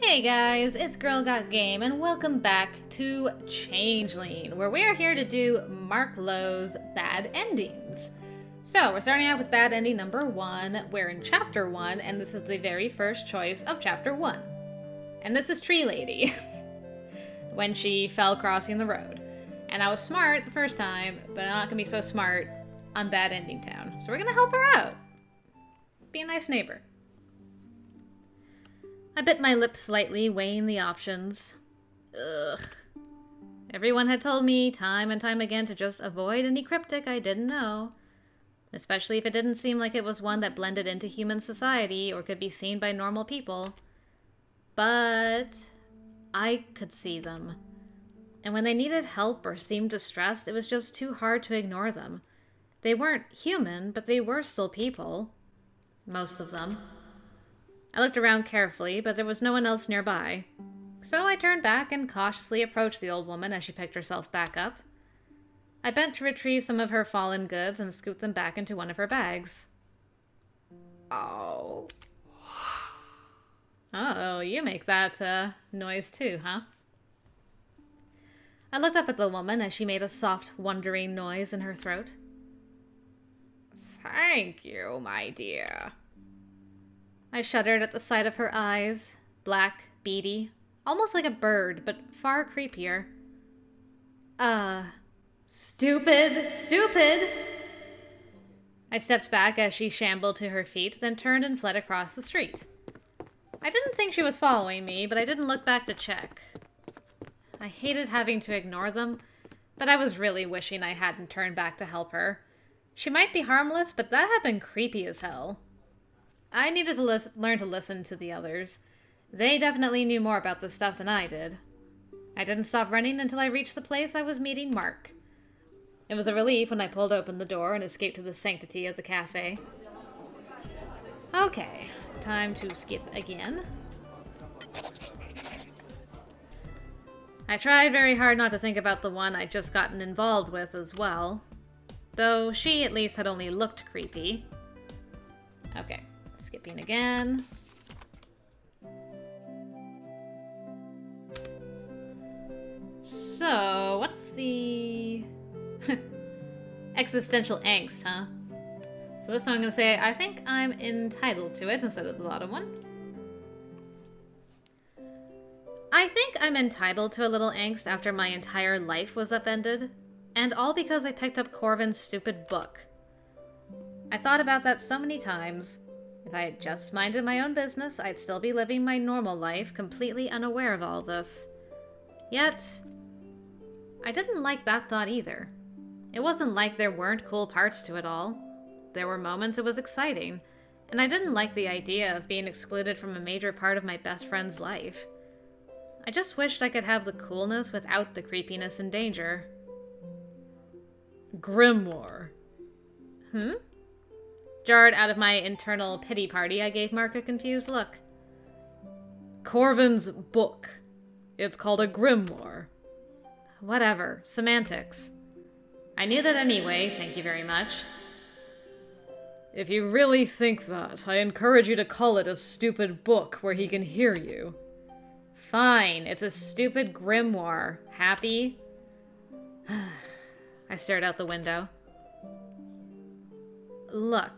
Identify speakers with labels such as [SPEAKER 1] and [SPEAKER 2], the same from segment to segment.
[SPEAKER 1] Hey guys, it's Girl Got Game, and welcome back to Changeling, where we are here to do Mark Lowe's Bad Endings. So, we're starting out with bad ending number 1. We're in chapter 1, and this is the very first choice of chapter 1. And this is Tree Lady, when she fell crossing the road. And I was smart the first time, but I'm not gonna be so smart on Bad Ending Town. So we're gonna help her out. Be a nice neighbor. I bit my lip slightly, weighing the options. Ugh. Everyone had told me time and time again to just avoid any cryptic I didn't know. Especially if it didn't seem like it was one that blended into human society or could be seen by normal people. But I could see them. And when they needed help or seemed distressed, it was just too hard to ignore them. They weren't human, but they were still people. Most of them. I looked around carefully, but there was no one else nearby. So I turned back and cautiously approached the old woman as she picked herself back up. I bent to retrieve some of her fallen goods and scooped them back into one of her bags. Oh. Oh, you make that, noise too, huh? I looked up at the woman as she made a soft, wondering noise in her throat. Thank you, my dear. I shuddered at the sight of her eyes, black, beady, almost like a bird, but far creepier. Stupid! I stepped back as she shambled to her feet, then turned and fled across the street. I didn't think she was following me, but I didn't look back to check. I hated having to ignore them, but I was really wishing I hadn't turned back to help her. She might be harmless, but that had been creepy as hell. I needed to learn to listen to the others. They definitely knew more about this stuff than I did. I didn't stop running until I reached the place I was meeting Mark. It was a relief when I pulled open the door and escaped to the sanctity of the cafe. Okay, time to skip again. I tried very hard not to think about the one I'd just gotten involved with as well. Though she at least had only looked creepy. Okay. Skipping again. So, what's the... existential angst, huh? So this one I'm going to say, I think I'm entitled to it instead of the bottom one. I think I'm entitled to a little angst after my entire life was upended. And all because I picked up Corvin's stupid book. I thought about that so many times. If I had just minded my own business, I'd still be living my normal life, completely unaware of all this. Yet, I didn't like that thought either. It wasn't like there weren't cool parts to it all. There were moments it was exciting, and I didn't like the idea of being excluded from a major part of my best friend's life. I just wished I could have the coolness without the creepiness and danger. Grimoire. Jarred out of my internal pity party, I gave Mark a confused look. Corvin's book. It's called a grimoire. Whatever. Semantics. I knew that anyway, thank you very much. If you really think that, I encourage you to call it a stupid book where he can hear you. Fine, it's a stupid grimoire. Happy? I stared out the window. Look.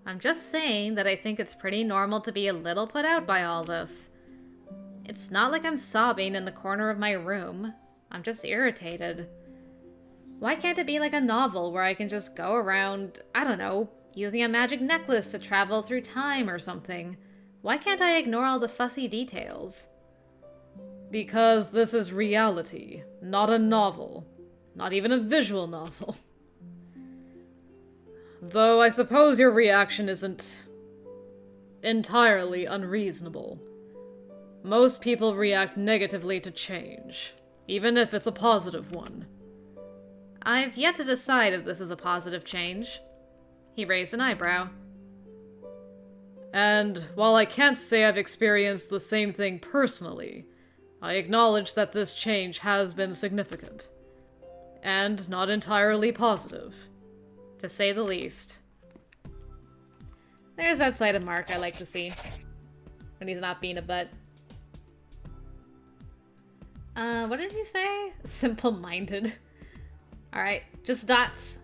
[SPEAKER 1] I'm just saying that I think it's pretty normal to be a little put out by all this. It's not like I'm sobbing in the corner of my room. I'm just irritated. Why can't it be like a novel where I can just go around, I don't know, using a magic necklace to travel through time or something? Why can't I ignore all the fussy details? Because this is reality, not a novel. Not even a visual novel. Though I suppose your reaction isn't entirely unreasonable. Most people react negatively to change, even if it's a positive one. I've yet to decide if this is a positive change. He raised an eyebrow. And while I can't say I've experienced the same thing personally, I acknowledge that this change has been significant. And not entirely positive. To say the least. There's that side of Mark I like to see. When he's not being a butt. What did you say? Simple-minded. Alright, just dots.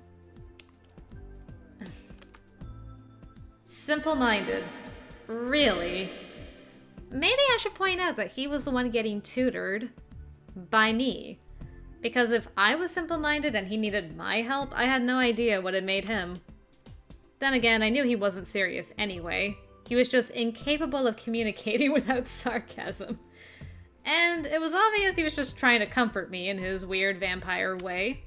[SPEAKER 1] Simple-minded. Really? Maybe I should point out that he was the one getting tutored by me. Because if I was simple-minded and he needed my help, I had no idea what had made him. Then again, I knew he wasn't serious anyway. He was just incapable of communicating without sarcasm. And it was obvious he was just trying to comfort me in his weird vampire way.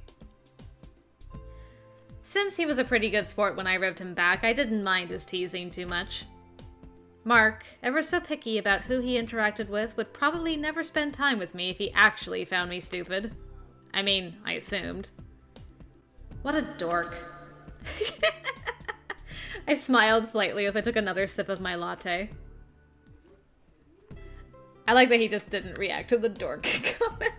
[SPEAKER 1] Since he was a pretty good sport when I ribbed him back, I didn't mind his teasing too much. Mark, ever so picky about who he interacted with, would probably never spend time with me if he actually found me stupid. I mean, I assumed. What a dork. I smiled slightly as I took another sip of my latte. I like that he just didn't react to the dork comment.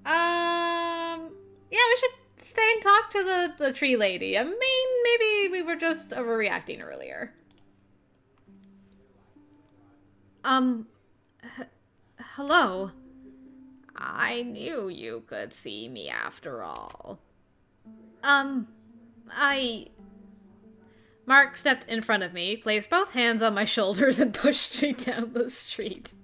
[SPEAKER 1] Yeah, we should stay and talk to the tree lady. I mean, maybe we were just overreacting earlier. Hello? I knew you could see me after all. Mark stepped in front of me, placed both hands on my shoulders, and pushed me down the street.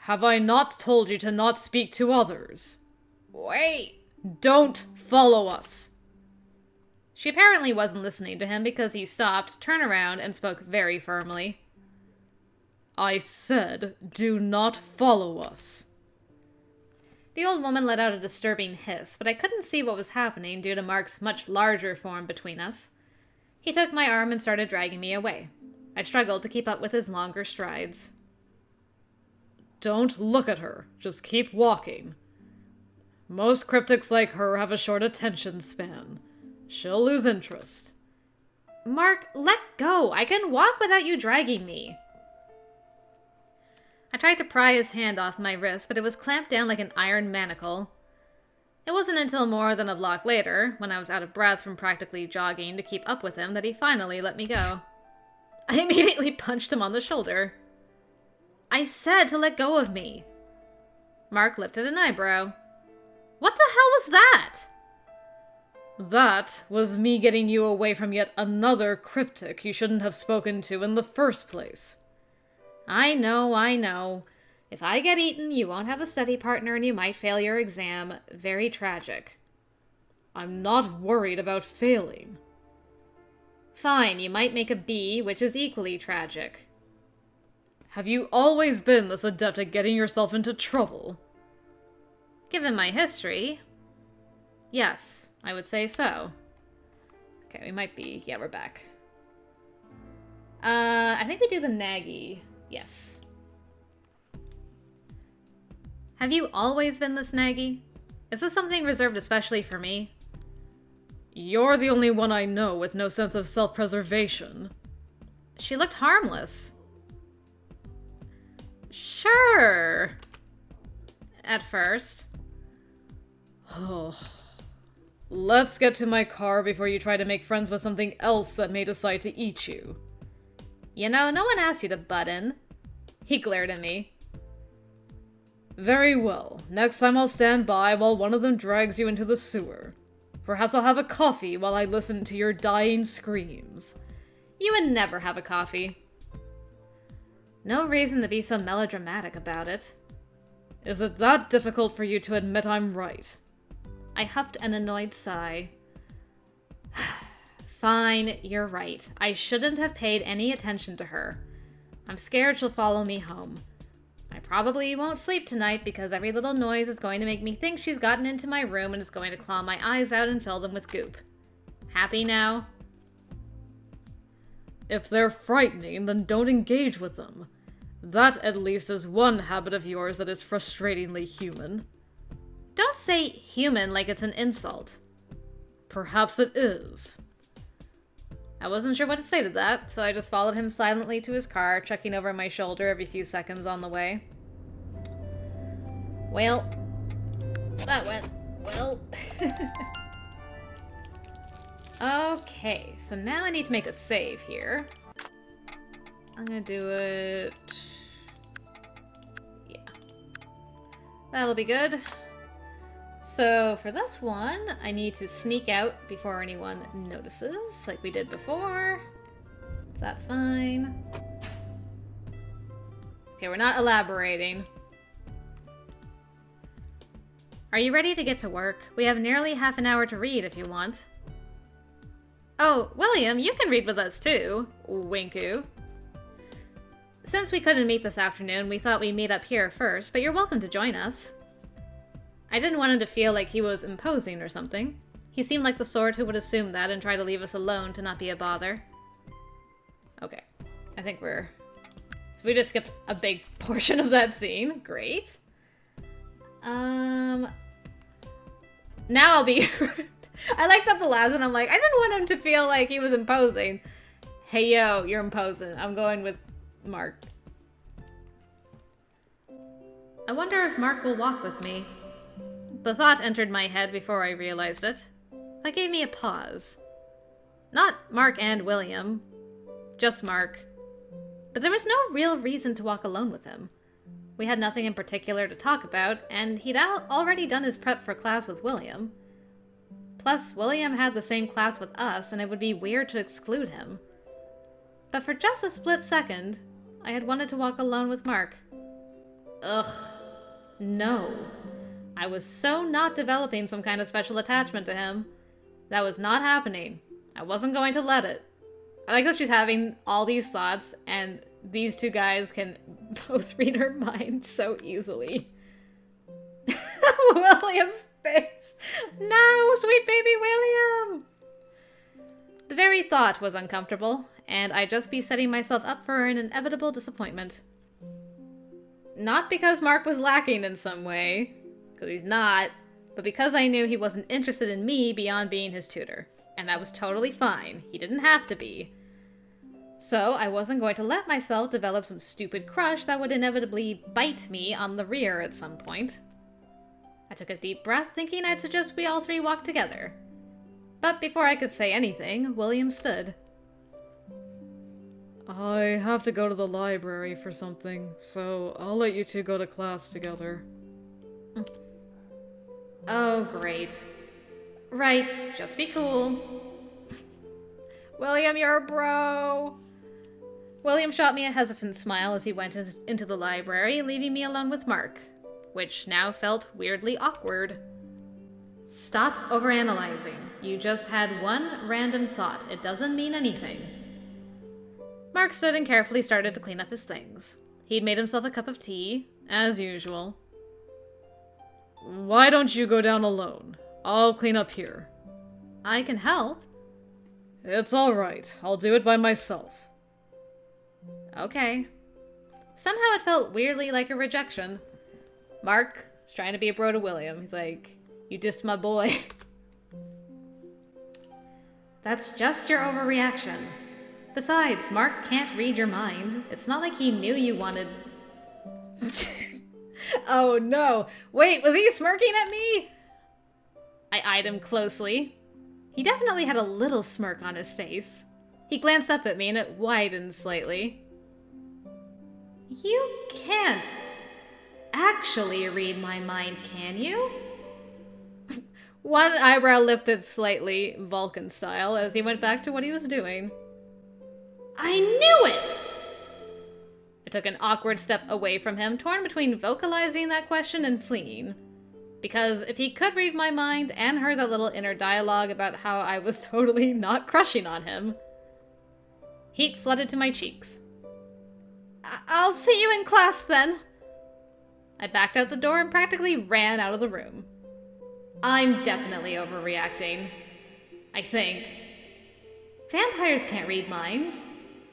[SPEAKER 1] Have I not told you to not speak to others? Wait! Don't follow us! She apparently wasn't listening to him because he stopped, turned around, and spoke very firmly. I said, do not follow us. The old woman let out a disturbing hiss, but I couldn't see what was happening due to Mark's much larger form between us. He took my arm and started dragging me away. I struggled to keep up with his longer strides. Don't look at her. Just keep walking. Most cryptics like her have a short attention span. She'll lose interest. Mark, let go. I can walk without you dragging me. I tried to pry his hand off my wrist, but it was clamped down like an iron manacle. It wasn't until more than a block later, when I was out of breath from practically jogging to keep up with him, that he finally let me go. I immediately punched him on the shoulder. I said to let go of me. Mark lifted an eyebrow. What the hell was that? That was me getting you away from yet another cryptic you shouldn't have spoken to in the first place. I know. If I get eaten, you won't have a study partner and you might fail your exam. Very tragic. I'm not worried about failing. Fine, you might make a B, which is equally tragic. Have you always been this adept at getting yourself into trouble? Given my history, yes, I would say so. Okay, we might be... Yeah, we're back. I think we do the naggy. Yes. Have you always been this naggy? Is this something reserved especially for me? You're the only one I know with no sense of self-preservation. She looked harmless. Sure. At first. Oh. Let's get to my car before you try to make friends with something else that may decide to eat you. You know, no one asked you to butt in. He glared at me. Very well. Next time I'll stand by while one of them drags you into the sewer. Perhaps I'll have a coffee while I listen to your dying screams. You would never have a coffee. No reason to be so melodramatic about it. Is it that difficult for you to admit I'm right? I huffed an annoyed sigh. Fine, you're right. I shouldn't have paid any attention to her. I'm scared she'll follow me home. I probably won't sleep tonight because every little noise is going to make me think she's gotten into my room and is going to claw my eyes out and fill them with goop. Happy now? If they're frightening, then don't engage with them. That, at least, is one habit of yours that is frustratingly human. Don't say human like it's an insult. Perhaps it is. I wasn't sure what to say to that, so I just followed him silently to his car, checking over my shoulder every few seconds on the way. Well, that went well. Okay, so now I need to make a save here. I'm gonna do it That'll be good. So for this one, I need to sneak out before anyone notices, like we did before. That's fine. Okay, we're not elaborating. Are you ready to get to work? We have nearly half an hour to read if you want. Oh, William, you can read with us too. Winku. Since we couldn't meet this afternoon, we thought we'd meet up here first, but you're welcome to join us. I didn't want him to feel like he was imposing or something. He seemed like the sort who would assume that and try to leave us alone to not be a bother. Okay, I think we're... So we just skipped a big portion of that scene. Great. Now I'll be... I like that the last one, I'm like, I didn't want him to feel like he was imposing. Hey, yo, you're imposing. I'm going with Mark. I wonder if Mark will walk with me. The thought entered my head before I realized it. That gave me a pause. Not Mark and William. Just Mark. But there was no real reason to walk alone with him. We had nothing in particular to talk about, and he'd already done his prep for class with William. Plus, William had the same class with us, and it would be weird to exclude him. But for just a split second, I had wanted to walk alone with Mark. Ugh. No. I was so not developing some kind of special attachment to him. That was not happening. I wasn't going to let it. I like that she's having all these thoughts, and these two guys can both read her mind so easily. William's face. No, sweet baby William! The very thought was uncomfortable, and I'd just be setting myself up for an inevitable disappointment. Not because Mark was lacking in some way, because he's not, but because I knew he wasn't interested in me beyond being his tutor. And that was totally fine. He didn't have to be. So I wasn't going to let myself develop some stupid crush that would inevitably bite me on the rear at some point. I took a deep breath, thinking I'd suggest we all three walk together. But before I could say anything, William stood.
[SPEAKER 2] I have to go to the library for something, so I'll let you two go to class together.
[SPEAKER 1] Oh, great. Right, just be cool. William, you're a bro! William shot me a hesitant smile as he went into the library, leaving me alone with Mark, which now felt weirdly awkward. Stop overanalyzing. You just had one random thought. It doesn't mean anything. Mark stood and carefully started to clean up his things. He'd made himself a cup of tea, as usual.
[SPEAKER 2] Why don't you go down alone? I'll clean up here.
[SPEAKER 1] I can help.
[SPEAKER 2] It's all right. I'll do it by myself.
[SPEAKER 1] Okay. Somehow it felt weirdly like a rejection. Mark is trying to be a bro to William. He's like, you dissed my boy. That's just your overreaction. Besides, Mark can't read your mind. It's not like he knew you wanted... Oh no! Wait, was he smirking at me? I eyed him closely. He definitely had a little smirk on his face. He glanced up at me and it widened slightly. You can't actually read my mind, can you? One eyebrow lifted slightly, Vulcan style, as he went back to what he was doing. I knew it! I took an awkward step away from him, torn between vocalizing that question and fleeing. Because if he could read my mind and heard that little inner dialogue about how I was totally not crushing on him. Heat flooded to my cheeks. I'll see you in class then. I backed out the door and practically ran out of the room. I'm definitely overreacting. I think. Vampires can't read minds.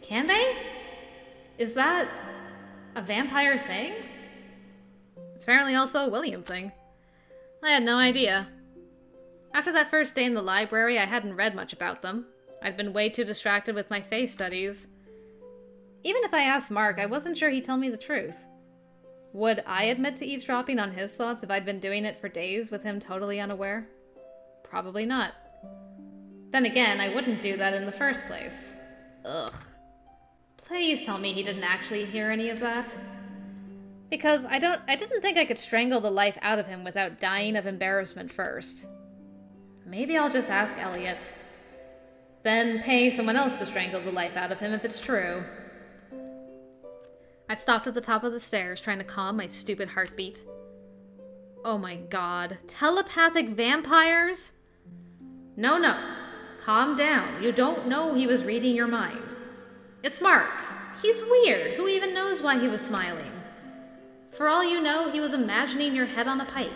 [SPEAKER 1] Can they? Is that a vampire thing? It's apparently also a William thing. I had no idea. After that first day in the library, I hadn't read much about them. I'd been way too distracted with my fae studies. Even if I asked Mark, I wasn't sure he'd tell me the truth. Would I admit to eavesdropping on his thoughts if I'd been doing it for days with him totally unaware? Probably not. Then again, I wouldn't do that in the first place. Ugh. Please tell me he didn't actually hear any of that. Because I didn't think I could strangle the life out of him without dying of embarrassment first. Maybe I'll just ask Elliot. Then pay someone else to strangle the life out of him if it's true. I stopped at the top of the stairs, trying to calm my stupid heartbeat. Oh my god. Telepathic vampires? No, no. Calm down. You don't know he was reading your mind. It's Mark. He's weird. Who even knows why he was smiling? For all you know, he was imagining your head on a pike.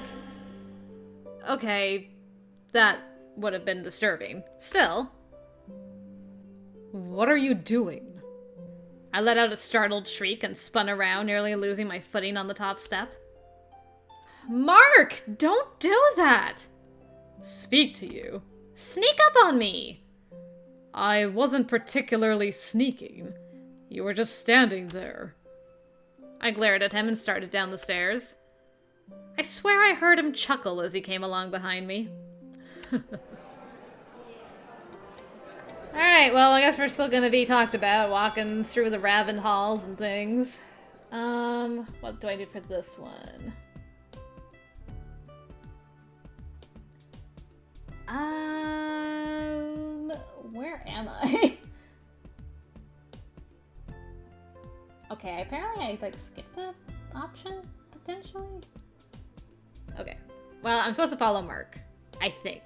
[SPEAKER 1] Okay, that would have been disturbing. Still.
[SPEAKER 2] What are you doing?
[SPEAKER 1] I let out a startled shriek and spun around, nearly losing my footing on the top step. Mark! Don't do that!
[SPEAKER 2] Speak to you.
[SPEAKER 1] Sneak up on me!
[SPEAKER 2] I wasn't particularly sneaking. You were just standing there.
[SPEAKER 1] I glared at him and started down the stairs. I swear I heard him chuckle as he came along behind me. Alright, well, I guess we're still gonna be talked about, walking through the Raven halls and things. What do I do for this one? Where am I? Okay, apparently I, like, skipped an option, potentially? Okay. Well, I'm supposed to follow Mark. I think.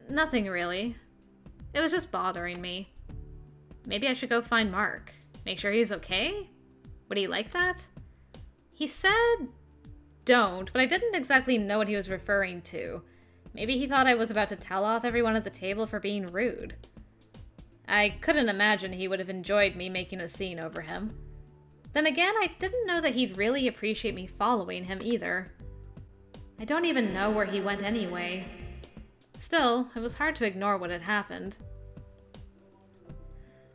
[SPEAKER 1] Nothing, really. It was just bothering me. Maybe I should go find Mark. Make sure he's okay? Would he like that? He said don't, but I didn't exactly know what he was referring to. Maybe he thought I was about to tell off everyone at the table for being rude. I couldn't imagine he would have enjoyed me making a scene over him. Then again, I didn't know that he'd really appreciate me following him either. I don't even know where he went anyway. Still, it was hard to ignore what had happened.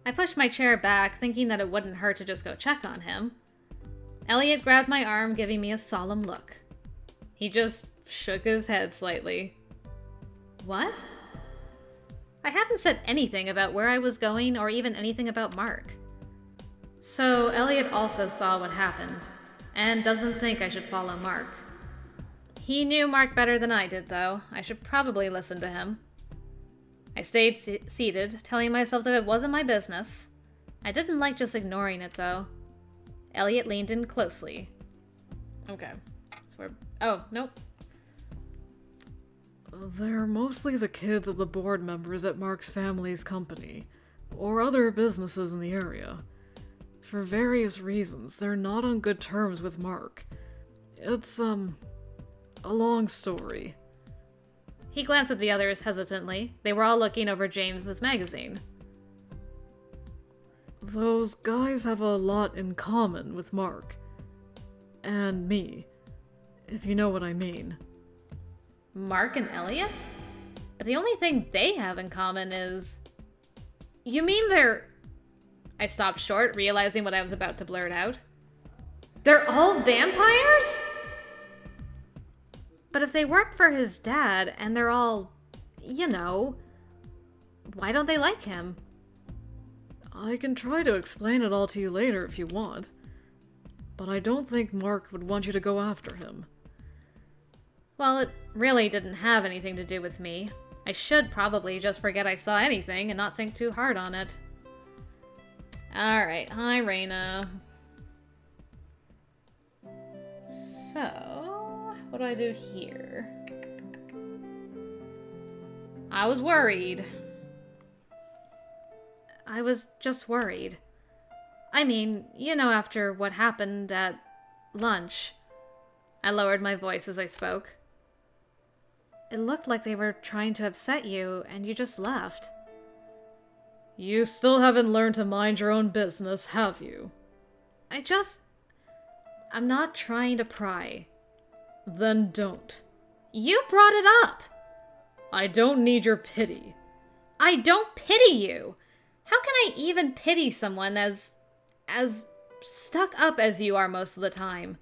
[SPEAKER 1] I pushed my chair back, thinking that it wouldn't hurt to just go check on him. Elliot grabbed my arm, giving me a solemn look. He just shook his head slightly. What? I hadn't said anything about where I was going or even anything about Mark. So Elliot also saw what happened, and doesn't think I should follow Mark. He knew Mark better than I did, though. I should probably listen to him. I stayed seated, telling myself that it wasn't my business. I didn't like just ignoring it, though. Elliot leaned in closely. Okay. So we're... Oh, nope.
[SPEAKER 2] They're mostly the kids of the board members at Mark's family's company, or other businesses in the area. For various reasons, they're not on good terms with Mark. It's, a long story.
[SPEAKER 1] He glanced at the others hesitantly. They were all looking over James's magazine.
[SPEAKER 2] Those guys have a lot in common with Mark. And me. If you know what I mean.
[SPEAKER 1] Mark and Elliot? But the only thing they have in common is... You mean they're... I stopped short, realizing what I was about to blurt out. They're all vampires? But if they work for his dad, and they're all... you know... why don't they like him?
[SPEAKER 2] I can try to explain it all to you later if you want. But I don't think Mark would want you to go after him.
[SPEAKER 1] Well, it really didn't have anything to do with me. I should probably just forget I saw anything and not think too hard on it. Alright, hi Raina. So, what do I do here? I was worried. I was just worried. I mean, you know, after what happened at lunch. I lowered my voice as I spoke. It looked like they were trying to upset you, and you just left.
[SPEAKER 2] You still haven't learned to mind your own business, have you?
[SPEAKER 1] I'm not trying to pry.
[SPEAKER 2] Then don't.
[SPEAKER 1] You brought it up!
[SPEAKER 2] I don't need your pity.
[SPEAKER 1] I don't pity you! How can I even pity someone as stuck up as you are most of the time?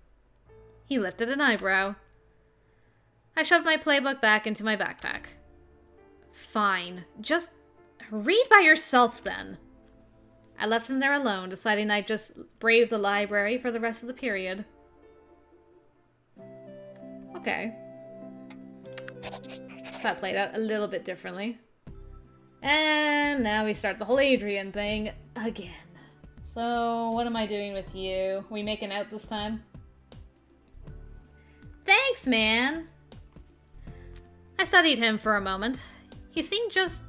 [SPEAKER 1] He lifted an eyebrow. I shoved my playbook back into my backpack. Fine. Just read by yourself, then. I left him there alone, deciding I'd just brave the library for the rest of the period. Okay. That played out a little bit differently. And now we start the whole Adrian thing again. So, what am I doing with you? We making out this time? Thanks, man! I studied him for a moment. He seemed just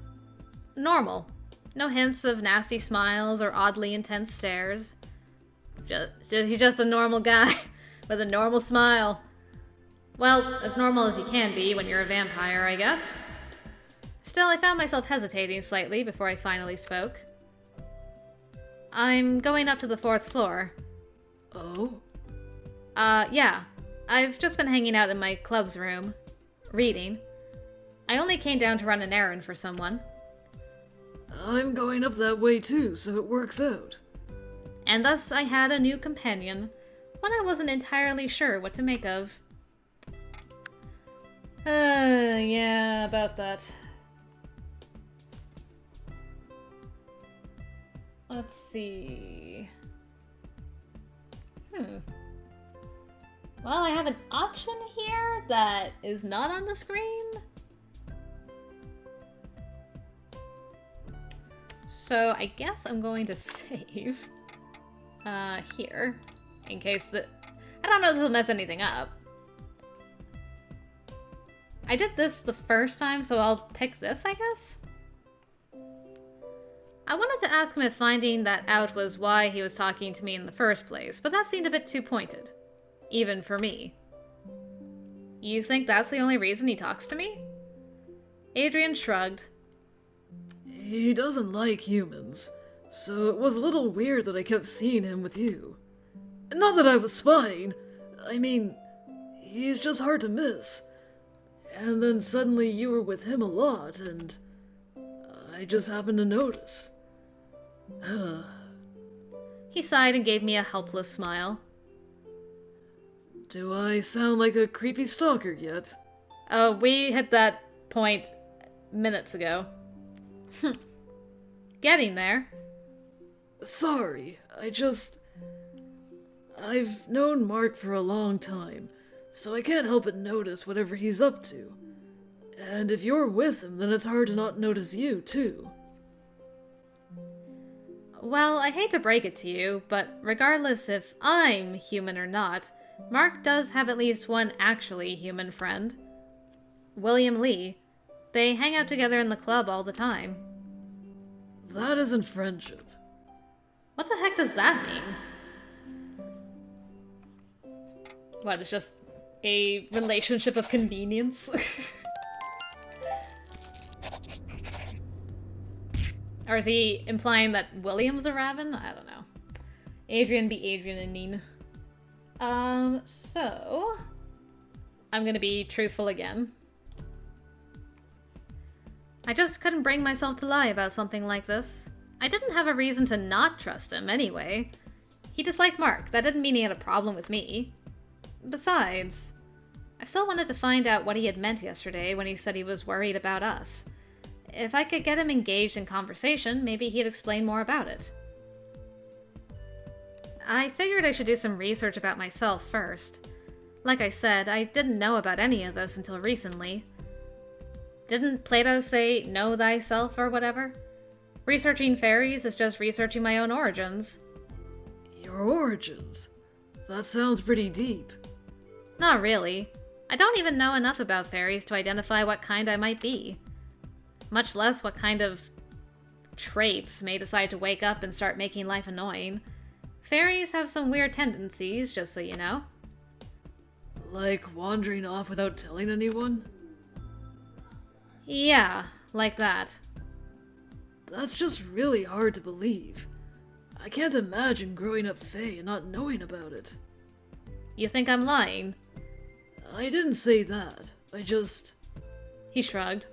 [SPEAKER 1] normal. No hints of nasty smiles or oddly intense stares. He's just a normal guy with a normal smile. Well, as normal as you can be when you're a vampire, I guess. Still, I found myself hesitating slightly before I finally spoke. I'm going up to the 4th floor.
[SPEAKER 2] Oh?
[SPEAKER 1] Yeah. I've just been hanging out in my club's room, reading. I only came down to run an errand for someone.
[SPEAKER 2] I'm going up that way too, so it works out.
[SPEAKER 1] And thus I had a new companion, one I wasn't entirely sure what to make of. Yeah, about that. Let's see. Well, I have an option here that is not on the screen. So I guess I'm going to save here in case that I don't know if this will mess anything up. I did this the first time, so I'll pick this, I guess. I wanted to ask him if finding that out was why he was talking to me in the first place, but that seemed a bit too pointed. Even for me. You think that's the only reason he talks to me? Adrian shrugged.
[SPEAKER 2] He doesn't like humans, so it was a little weird that I kept seeing him with you. Not that I was spying. I mean, he's just hard to miss. And then suddenly you were with him a lot, and I just happened to notice.
[SPEAKER 1] He sighed and gave me a helpless smile.
[SPEAKER 2] Do I sound like a creepy stalker yet?
[SPEAKER 1] Oh, we hit that point minutes ago. Getting there.
[SPEAKER 2] Sorry, I've known Mark for a long time, so I can't help but notice whatever he's up to. And if you're with him, then it's hard to not notice you, too.
[SPEAKER 1] Well, I hate to break it to you, but regardless if I'm human or not, Mark does have at least one actually human friend. William Lee. They hang out together in the club all the time.
[SPEAKER 2] That isn't friendship.
[SPEAKER 1] What the heck does that mean? What, it's just a relationship of convenience? Or is he implying that William's a Raven? I don't know. Adrian be Adrian and Neen. So... I'm gonna be truthful again. I just couldn't bring myself to lie about something like this. I didn't have a reason to not trust him, anyway. He disliked Mark. That didn't mean he had a problem with me. Besides, I still wanted to find out what he had meant yesterday when he said he was worried about us. If I could get him engaged in conversation, maybe he'd explain more about it. I figured I should do some research about myself first. Like I said, I didn't know about any of this until recently. Didn't Plato say, know thyself or whatever? Researching fairies is just researching my own origins.
[SPEAKER 2] Your origins? That sounds pretty deep.
[SPEAKER 1] Not really. I don't even know enough about fairies to identify what kind I might be. Much less what kind of traits may decide to wake up and start making life annoying. Fairies have some weird tendencies, just so you know.
[SPEAKER 2] Like wandering off without telling anyone?
[SPEAKER 1] Yeah, like that.
[SPEAKER 2] That's just really hard to believe. I can't imagine growing up Fae and not knowing about it.
[SPEAKER 1] You think I'm lying?
[SPEAKER 2] I didn't say that.
[SPEAKER 1] He shrugged.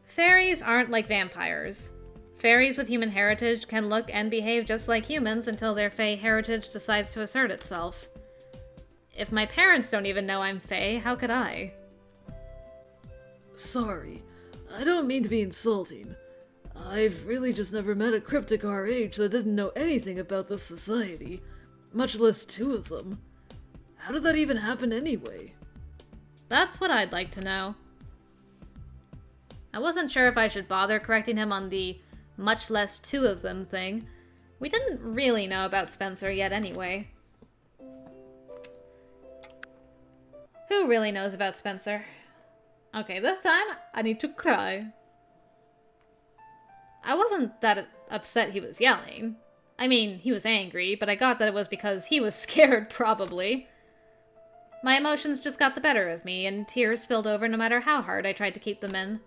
[SPEAKER 1] Fairies aren't like vampires. Fairies with human heritage can look and behave just like humans until their Fae heritage decides to assert itself. If my parents don't even know I'm Fae, how could I?
[SPEAKER 2] Sorry. I don't mean to be insulting. I've really just never met a cryptic our age that didn't know anything about this society, much less two of them. How did that even happen anyway?
[SPEAKER 1] That's what I'd like to know. I wasn't sure if I should bother correcting him on the much less two of them thing. We didn't really know about Spencer yet anyway. Who really knows about Spencer? Okay, this time I need to cry. I wasn't that upset he was yelling. I mean, he was angry, but I got that it was because he was scared, probably. My emotions just got the better of me, and tears spilled over no matter how hard I tried to keep them in.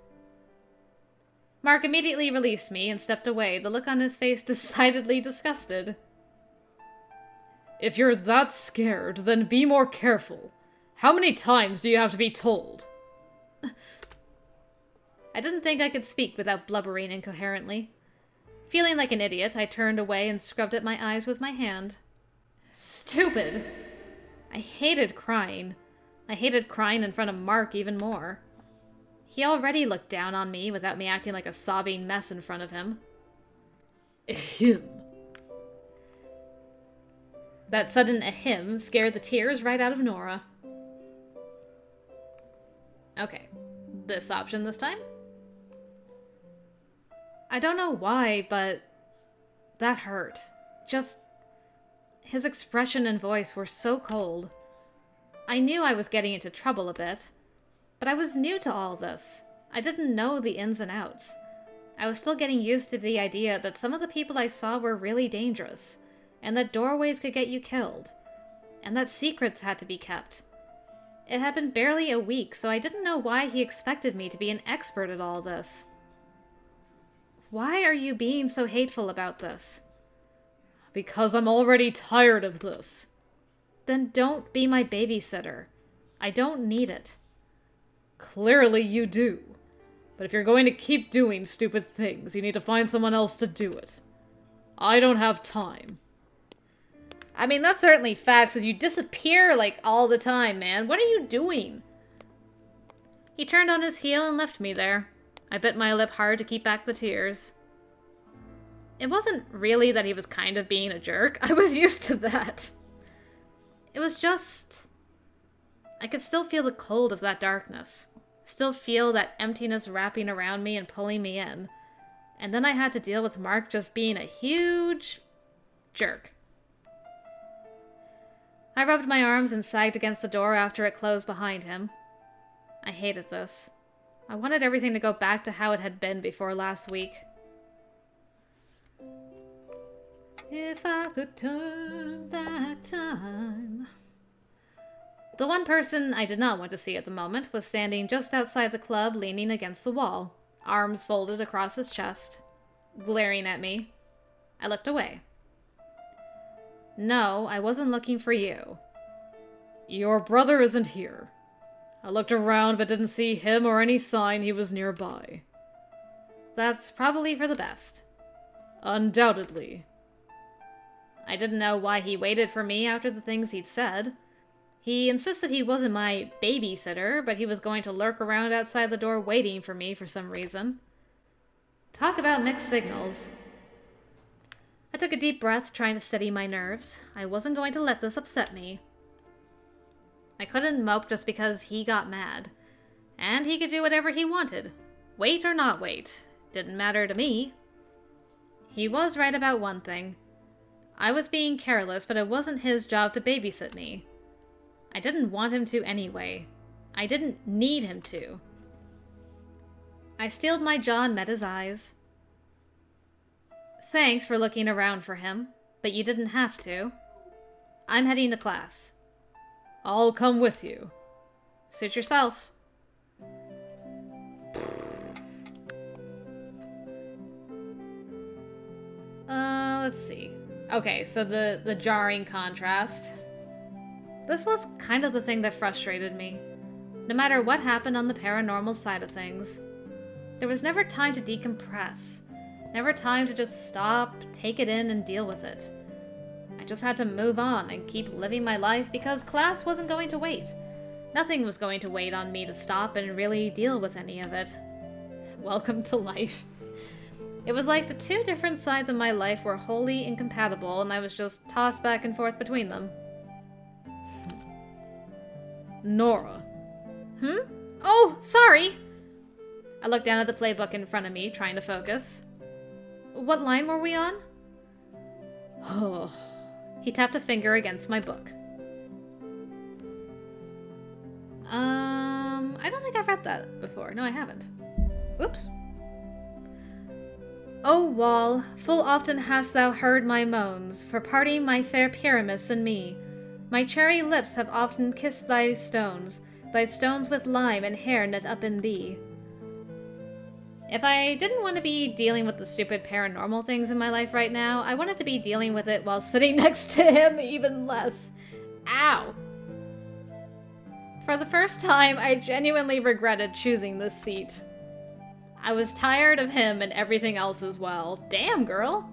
[SPEAKER 1] Mark immediately released me and stepped away, the look on his face decidedly disgusted.
[SPEAKER 2] If you're that scared, then be more careful. How many times do you have to be told?
[SPEAKER 1] I didn't think I could speak without blubbering incoherently. Feeling like an idiot, I turned away and scrubbed at my eyes with my hand. Stupid! I hated crying. I hated crying in front of Mark even more. He already looked down on me without me acting like a sobbing mess in front of him.
[SPEAKER 2] Ahem.
[SPEAKER 1] That sudden ahem scared the tears right out of Nora. Okay, this option this time? I don't know why, but that hurt. Just his expression and voice were so cold. I knew I was getting into trouble a bit, but I was new to all this. I didn't know the ins and outs. I was still getting used to the idea that some of the people I saw were really dangerous, and that doorways could get you killed, and that secrets had to be kept. It had been barely a week, so I didn't know why he expected me to be an expert at all this. Why are you being so hateful about this?
[SPEAKER 2] Because I'm already tired of this.
[SPEAKER 1] Then don't be my babysitter. I don't need it.
[SPEAKER 2] Clearly you do. But if you're going to keep doing stupid things, you need to find someone else to do it. I don't have time.
[SPEAKER 1] I mean, that's certainly facts, as you disappear, like, all the time, man. What are you doing? He turned on his heel and left me there. I bit my lip hard to keep back the tears. It wasn't really that he was kind of being a jerk. I was used to that. It was just... I could still feel the cold of that darkness. Still feel that emptiness wrapping around me and pulling me in. And then I had to deal with Mark just being a huge jerk. I rubbed my arms and sagged against the door after it closed behind him. I hated this. I wanted everything to go back to how it had been before last week. If I could turn back time. The one person I did not want to see at the moment was standing just outside the club, leaning against the wall, arms folded across his chest, glaring at me. I looked away. No, I wasn't looking for you.
[SPEAKER 2] Your brother isn't here. I looked around but didn't see him or any sign he was nearby.
[SPEAKER 1] That's probably for the best.
[SPEAKER 2] Undoubtedly.
[SPEAKER 1] I didn't know why he waited for me after the things he'd said. He insisted he wasn't my babysitter, but he was going to lurk around outside the door waiting for me for some reason. Talk about mixed signals. I took a deep breath, trying to steady my nerves. I wasn't going to let this upset me. I couldn't mope just because he got mad. And he could do whatever he wanted. Wait or not wait. Didn't matter to me. He was right about one thing. I was being careless, but it wasn't his job to babysit me. I didn't want him to anyway. I didn't need him to. I steeled my jaw and met his eyes. Thanks for looking around for him, but you didn't have to. I'm heading to class.
[SPEAKER 2] I'll come with you.
[SPEAKER 1] Suit yourself. Let's see. Okay, so the jarring contrast. This was kind of the thing that frustrated me. No matter what happened on the paranormal side of things, there was never time to decompress. Never time to just stop, take it in, and deal with it. I just had to move on and keep living my life because class wasn't going to wait. Nothing was going to wait on me to stop and really deal with any of it. Welcome to life. It was like the two different sides of my life were wholly incompatible, and I was just tossed back and forth between them.
[SPEAKER 2] Nora.
[SPEAKER 1] Oh, sorry! I looked down at the playbook in front of me, trying to focus. What line were we on?
[SPEAKER 2] Oh.
[SPEAKER 1] He tapped a finger against my book. I don't think I've read that before. No, I haven't. Oops. O wall, full often hast thou heard my moans, for parting my fair Pyramus and me. My cherry lips have often kissed thy stones with lime and hair knit up in thee. If I didn't want to be dealing with the stupid paranormal things in my life right now, I wanted to be dealing with it while sitting next to him even less. Ow! For the first time, I genuinely regretted choosing this seat. I was tired of him and everything else as well. Damn, girl!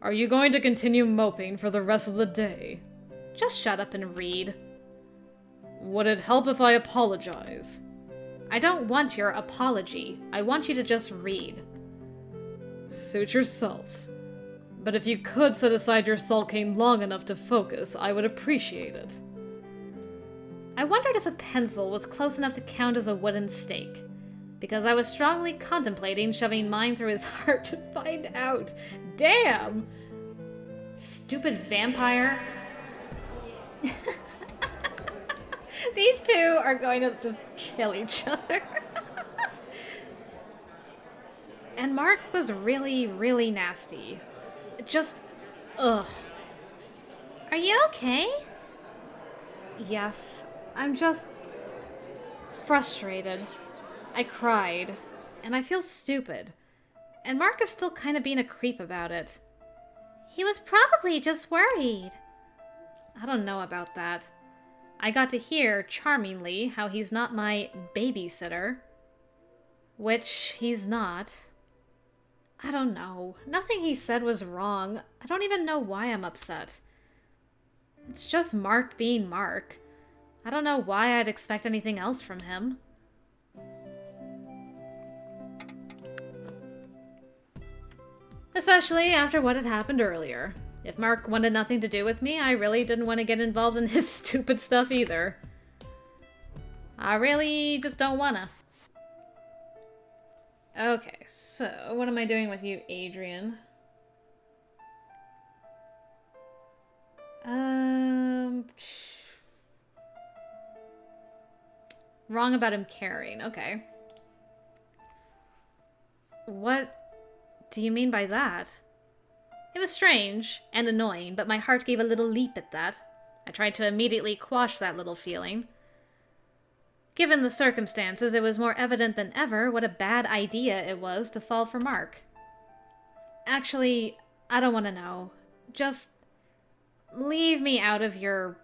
[SPEAKER 2] Are you going to continue moping for the rest of the day?
[SPEAKER 1] Just shut up and read.
[SPEAKER 2] Would it help if I apologize?
[SPEAKER 1] I don't want your apology. I want you to just read.
[SPEAKER 2] Suit yourself. But if you could set aside your sulking long enough to focus, I would appreciate it.
[SPEAKER 1] I wondered if a pencil was close enough to count as a wooden stake, because I was strongly contemplating shoving mine through his heart to find out. Damn! Stupid vampire. These two are going to just kill each other. And Mark was really, really nasty. Just, ugh. Are you okay? Yes, I'm just frustrated. I cried, and I feel stupid. And Mark is still kind of being a creep about it. He was probably just worried. I don't know about that. I got to hear, charmingly, how he's not my babysitter. Which he's not. I don't know. Nothing he said was wrong. I don't even know why I'm upset. It's just Mark being Mark. I don't know why I'd expect anything else from him. Especially after what had happened earlier. If Mark wanted nothing to do with me, I really didn't want to get involved in his stupid stuff either. I really just don't wanna. Okay, so what am I doing with you, Adrian? Wrong about him caring. Okay. What do you mean by that? It was strange and annoying, but my heart gave a little leap at that. I tried to immediately quash that little feeling. Given the circumstances, it was more evident than ever what a bad idea it was to fall for Mark. Actually, I don't want to know. Just leave me out of your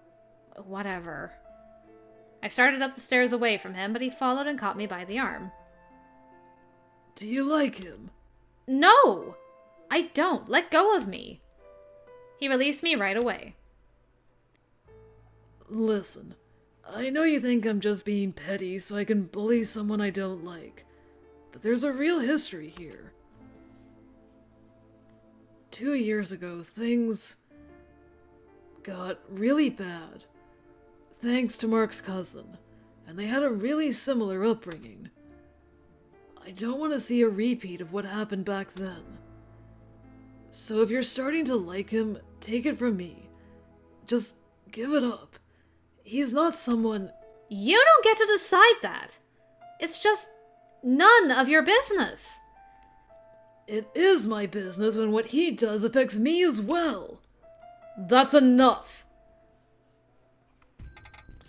[SPEAKER 1] whatever. I started up the stairs away from him, but he followed and caught me by the arm.
[SPEAKER 2] Do you like him?
[SPEAKER 1] No! I don't. Let go of me. He released me right away.
[SPEAKER 2] Listen, I know you think I'm just being petty so I can bully someone I don't like, but there's a real history here. 2 years ago, things got really bad, thanks to Mark's cousin, and they had a really similar upbringing. I don't want to see a repeat of what happened back then. So if you're starting to like him, take it from me. Just give it up. He's not someone...
[SPEAKER 1] You don't get to decide that. It's just none of your business.
[SPEAKER 2] It is my business when what he does affects me as well. That's enough.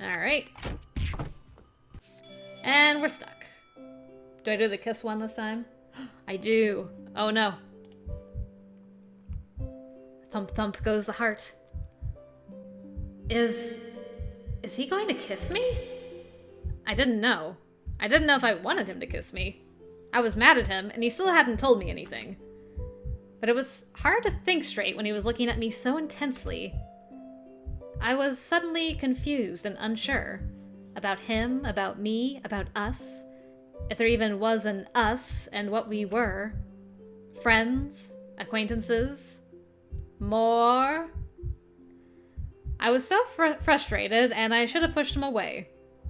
[SPEAKER 1] Alright. And we're stuck. Do I do the kiss one this time? I do. Oh no. Thump thump goes the heart. Is he going to kiss me? I didn't know. I didn't know if I wanted him to kiss me. I was mad at him, and he still hadn't told me anything. But it was hard to think straight when he was looking at me so intensely. I was suddenly confused and unsure. About him, about me, about us. If there even was an us and what we were. Friends, acquaintances, more. I was so frustrated, and I should have pushed him away.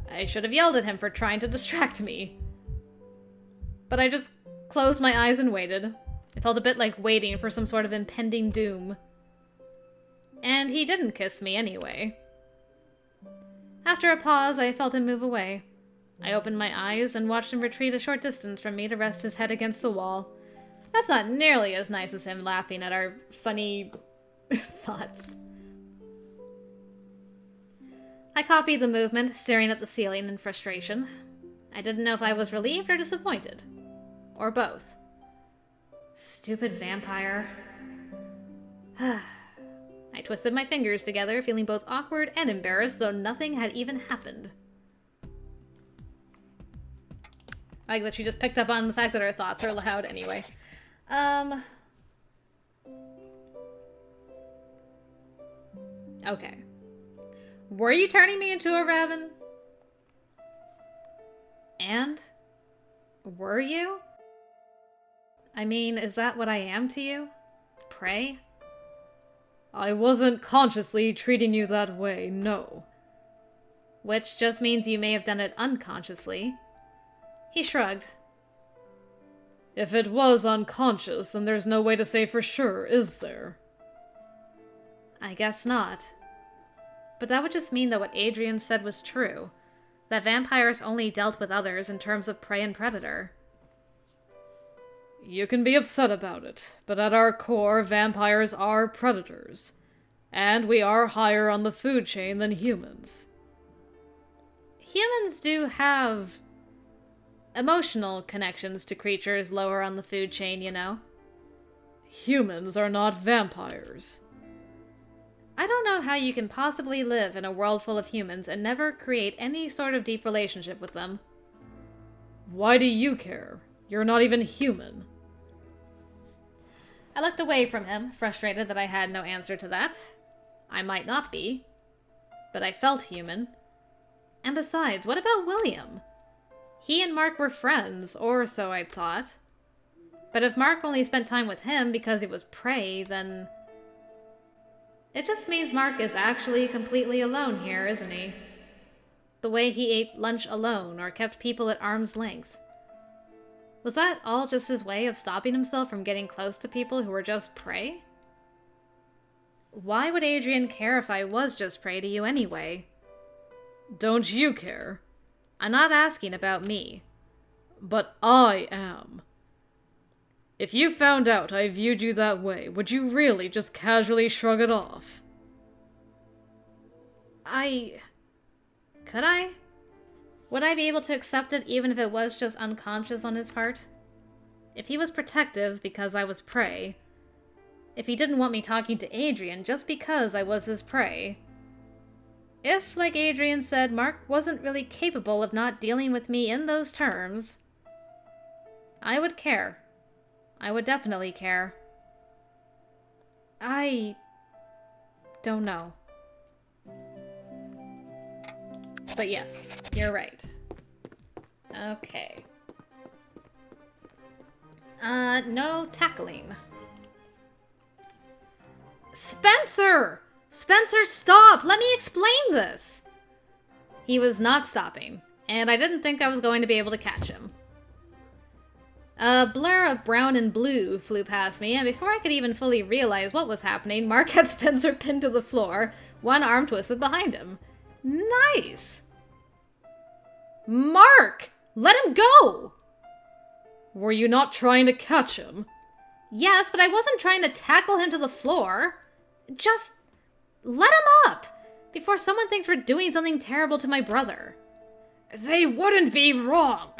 [SPEAKER 1] I should have yelled at him for trying to distract me. But I just closed my eyes and waited. It felt a bit like waiting for some sort of impending doom. And he didn't kiss me anyway. After a pause, I felt him move away. I opened my eyes and watched him retreat a short distance from me to rest his head against the wall. That's not nearly as nice as him laughing at our funny thoughts. I copied the movement, staring at the ceiling in frustration. I didn't know if I was relieved or disappointed. Or both. Stupid vampire. I twisted my fingers together, feeling both awkward and embarrassed, though nothing had even happened. I like that she just picked up on the fact that our thoughts are loud anyway. Okay. Were you turning me into a raven? And? Were you? I mean, is that what I am to you? Prey?
[SPEAKER 2] I wasn't consciously treating you that way, no.
[SPEAKER 1] Which just means you may have done it unconsciously. He shrugged.
[SPEAKER 2] If it was unconscious, then there's no way to say for sure, is there?
[SPEAKER 1] I guess not. But that would just mean that what Adrian said was true. That vampires only dealt with others in terms of prey and predator.
[SPEAKER 2] You can be upset about it, but at our core, vampires are predators. And we are higher on the food chain than humans.
[SPEAKER 1] Humans do have emotional connections to creatures lower on the food chain, you know.
[SPEAKER 2] Humans are not vampires.
[SPEAKER 1] I don't know how you can possibly live in a world full of humans and never create any sort of deep relationship with them.
[SPEAKER 2] Why do you care? You're not even human.
[SPEAKER 1] I looked away from him, frustrated that I had no answer to that. I might not be, but I felt human. And besides, what about William? He and Mark were friends, or so I'd thought. But if Mark only spent time with him because he was prey, then it just means Mark is actually completely alone here, isn't he? The way he ate lunch alone or kept people at arm's length. Was that all just his way of stopping himself from getting close to people who were just prey? Why would Adrian care if I was just prey to you anyway?
[SPEAKER 2] Don't you care?
[SPEAKER 1] I'm not asking about me.
[SPEAKER 2] But I am. If you found out I viewed you that way, would you really just casually shrug it off?
[SPEAKER 1] Could I? Would I be able to accept it even if it was just unconscious on his part? If he was protective because I was prey, if he didn't want me talking to Adrian just because I was his prey, if, like Adrian said, Mark wasn't really capable of not dealing with me in those terms, I would care. I would definitely care. I don't know. But yes, you're right. Okay. No tackling. Spencer! Spencer, stop! Let me explain this! He was not stopping, and I didn't think I was going to be able to catch him. A blur of brown and blue flew past me, and before I could even fully realize what was happening, Mark had Spencer pinned to the floor, one arm twisted behind him. Nice! Mark! Let him go!
[SPEAKER 2] Were you not trying to catch him?
[SPEAKER 1] Yes, but I wasn't trying to tackle him to the floor. Just let him up, before someone thinks we're doing something terrible to my brother. They wouldn't be wrong!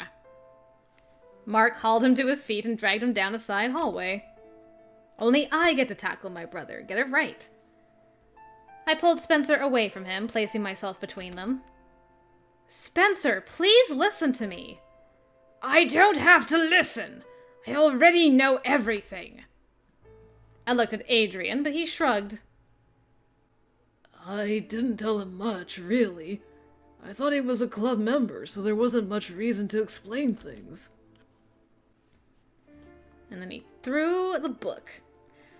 [SPEAKER 1] Mark hauled him to his feet and dragged him down a side hallway. Only I get to tackle my brother. Get it right. I pulled Spencer away from him, placing myself between them. Spencer, please listen to me. I don't have to listen. I already know everything. I looked at Adrian, but he shrugged.
[SPEAKER 2] I didn't tell him much, really. I thought he was a club member, so there wasn't much reason to explain things.
[SPEAKER 1] And then he threw the book.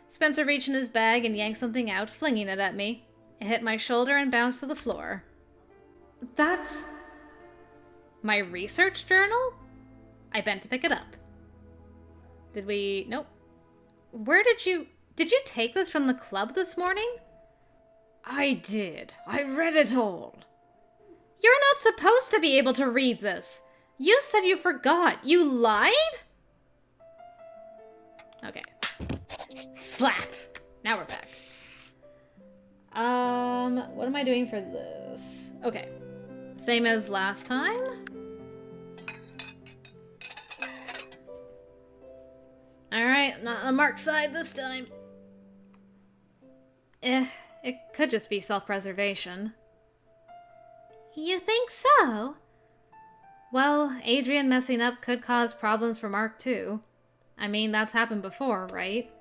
[SPEAKER 1] Spencer reached in his bag and yanked something out, flinging it at me. It hit my shoulder and bounced to the floor. That's... my research journal? I bent to pick it up. Did we... nope. Where did you... did you take this from the club this morning?
[SPEAKER 2] I did. I read it all.
[SPEAKER 1] You're not supposed to be able to read this. You said you forgot. You lied? Okay. Slap. Now we're back. What am I doing for this? Okay. Same as last time. Alright, not on Mark's side this time. It could just be self-preservation. You think so? Well, Adrian messing up could cause problems for Mark too. I mean, that's happened before, right?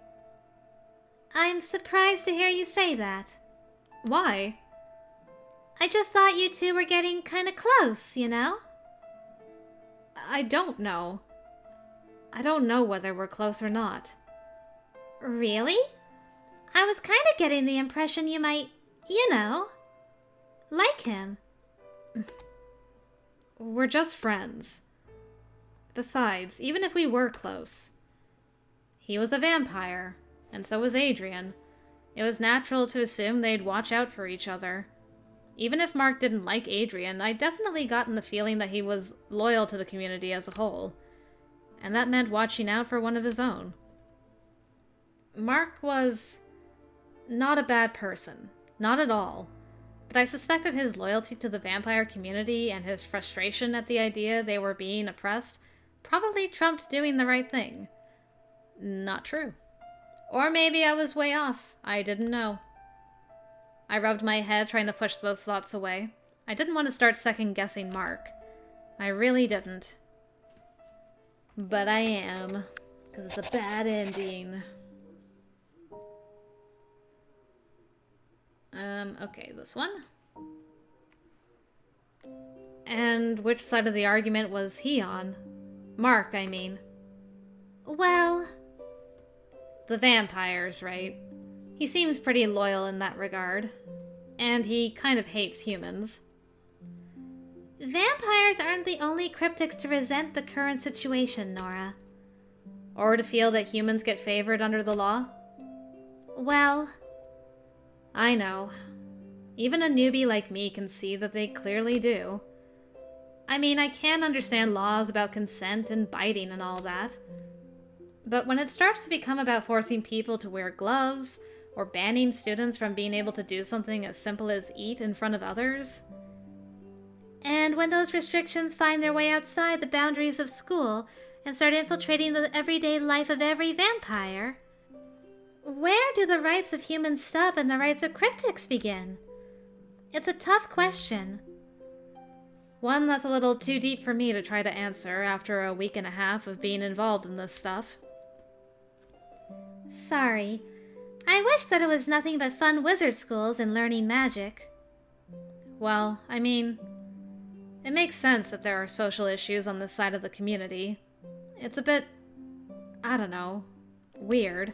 [SPEAKER 1] I'm surprised to hear you say that. Why? I just thought you two were getting kind of close, you know? I don't know. I don't know whether we're close or not. Really? I was kind of getting the impression you might, you know, like him. We're just friends. Besides, even if we were close, he was a vampire, and so was Adrian. It was natural to assume they'd watch out for each other. Even if Mark didn't like Adrian, I definitely gotten the feeling that he was loyal to the community as a whole. And that meant watching out for one of his own. Mark was not a bad person. Not at all. But I suspected his loyalty to the vampire community and his frustration at the idea they were being oppressed probably trumped doing the right thing. Not true. Or maybe I was way off. I didn't know. I rubbed my head trying to push those thoughts away. I didn't want to start second-guessing Mark. I really didn't. But I am. Because it's a bad ending. Okay, this one. And which side of the argument was he on? Mark, I mean. Well... the vampires, right? He seems pretty loyal in that regard. And he kind of hates humans. Vampires aren't the only cryptics to resent the current situation, Nora. Or to feel that humans get favored under the law. Well... I know. Even a newbie like me can see that they clearly do. I mean, I can understand laws about consent and biting and all that. But when it starts to become about forcing people to wear gloves, or banning students from being able to do something as simple as eat in front of others... And when those restrictions find their way outside the boundaries of school and start infiltrating the everyday life of every vampire... where do the rights of humans stop and the rights of cryptics begin? It's a tough question. One that's a little too deep for me to try to answer after a week and a half of being involved in this stuff. Sorry. I wish that it was nothing but fun wizard schools and learning magic. Well, I mean, it makes sense that there are social issues on this side of the community. It's a bit, I don't know, weird.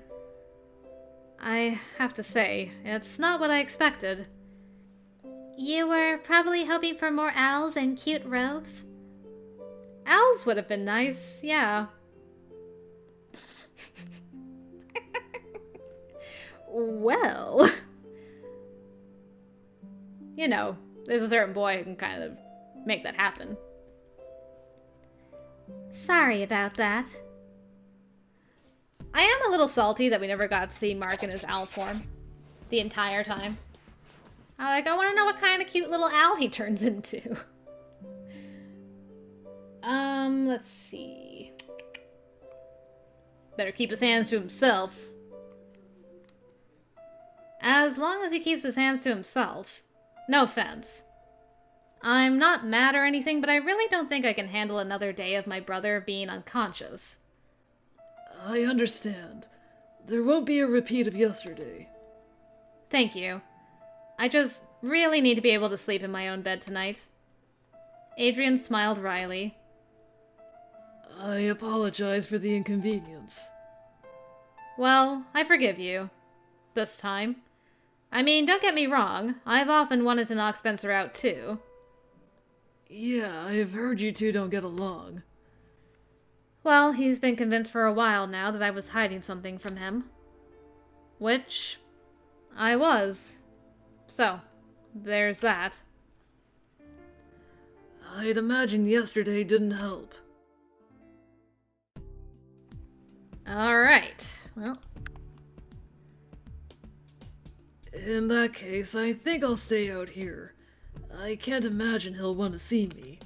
[SPEAKER 1] I have to say, it's not what I expected. You were probably hoping for more owls and cute robes? Owls would have been nice, yeah. Well... you know, there's a certain boy who can kind of make that happen. Sorry about that. I am a little salty that we never got to see Mark in his owl form the entire time. I want to know what kind of cute little owl he turns into. Let's see. Better keep his hands to himself. As long as he keeps his hands to himself. No offense. I'm not mad or anything, but I really don't think I can handle another day of my brother being unconscious.
[SPEAKER 2] I understand. There won't be a repeat of yesterday.
[SPEAKER 1] Thank you. I just really need to be able to sleep in my own bed tonight. Adrian smiled wryly.
[SPEAKER 2] I apologize for the inconvenience.
[SPEAKER 1] Well, I forgive you. This time. I mean, don't get me wrong. I've often wanted to knock Spencer out, too.
[SPEAKER 2] Yeah, I've heard you two don't get along.
[SPEAKER 1] Well, he's been convinced for a while now that I was hiding something from him. Which I was. So, there's that.
[SPEAKER 2] I'd imagine yesterday didn't help.
[SPEAKER 1] Alright, well.
[SPEAKER 2] In that case, I think I'll stay out here. I can't imagine he'll want to see me.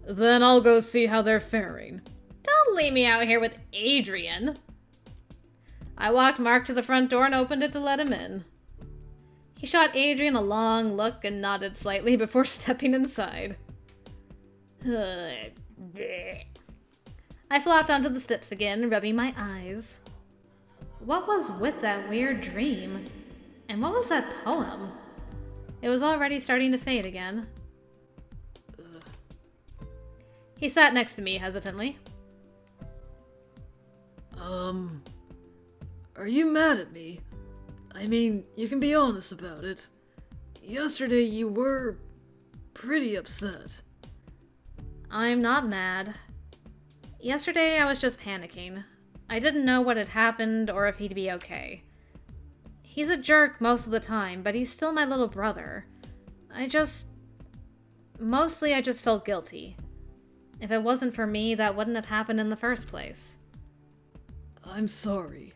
[SPEAKER 2] Then I'll go see how they're faring.
[SPEAKER 1] Don't leave me out here with Adrian. I walked Mark to the front door and opened it to let him in. He shot Adrian a long look and nodded slightly before stepping inside. I flopped onto the steps again, rubbing my eyes. What was with that weird dream? And what was that poem? It was already starting to fade again. He sat next to me hesitantly.
[SPEAKER 2] Are you mad at me? I mean, you can be honest about it. Yesterday you were pretty upset.
[SPEAKER 1] I'm not mad. Yesterday I was just panicking. I didn't know what had happened or if he'd be okay. He's a jerk most of the time, but he's still my little brother. Mostly I just felt guilty. If it wasn't for me, that wouldn't have happened in the first place.
[SPEAKER 2] I'm sorry.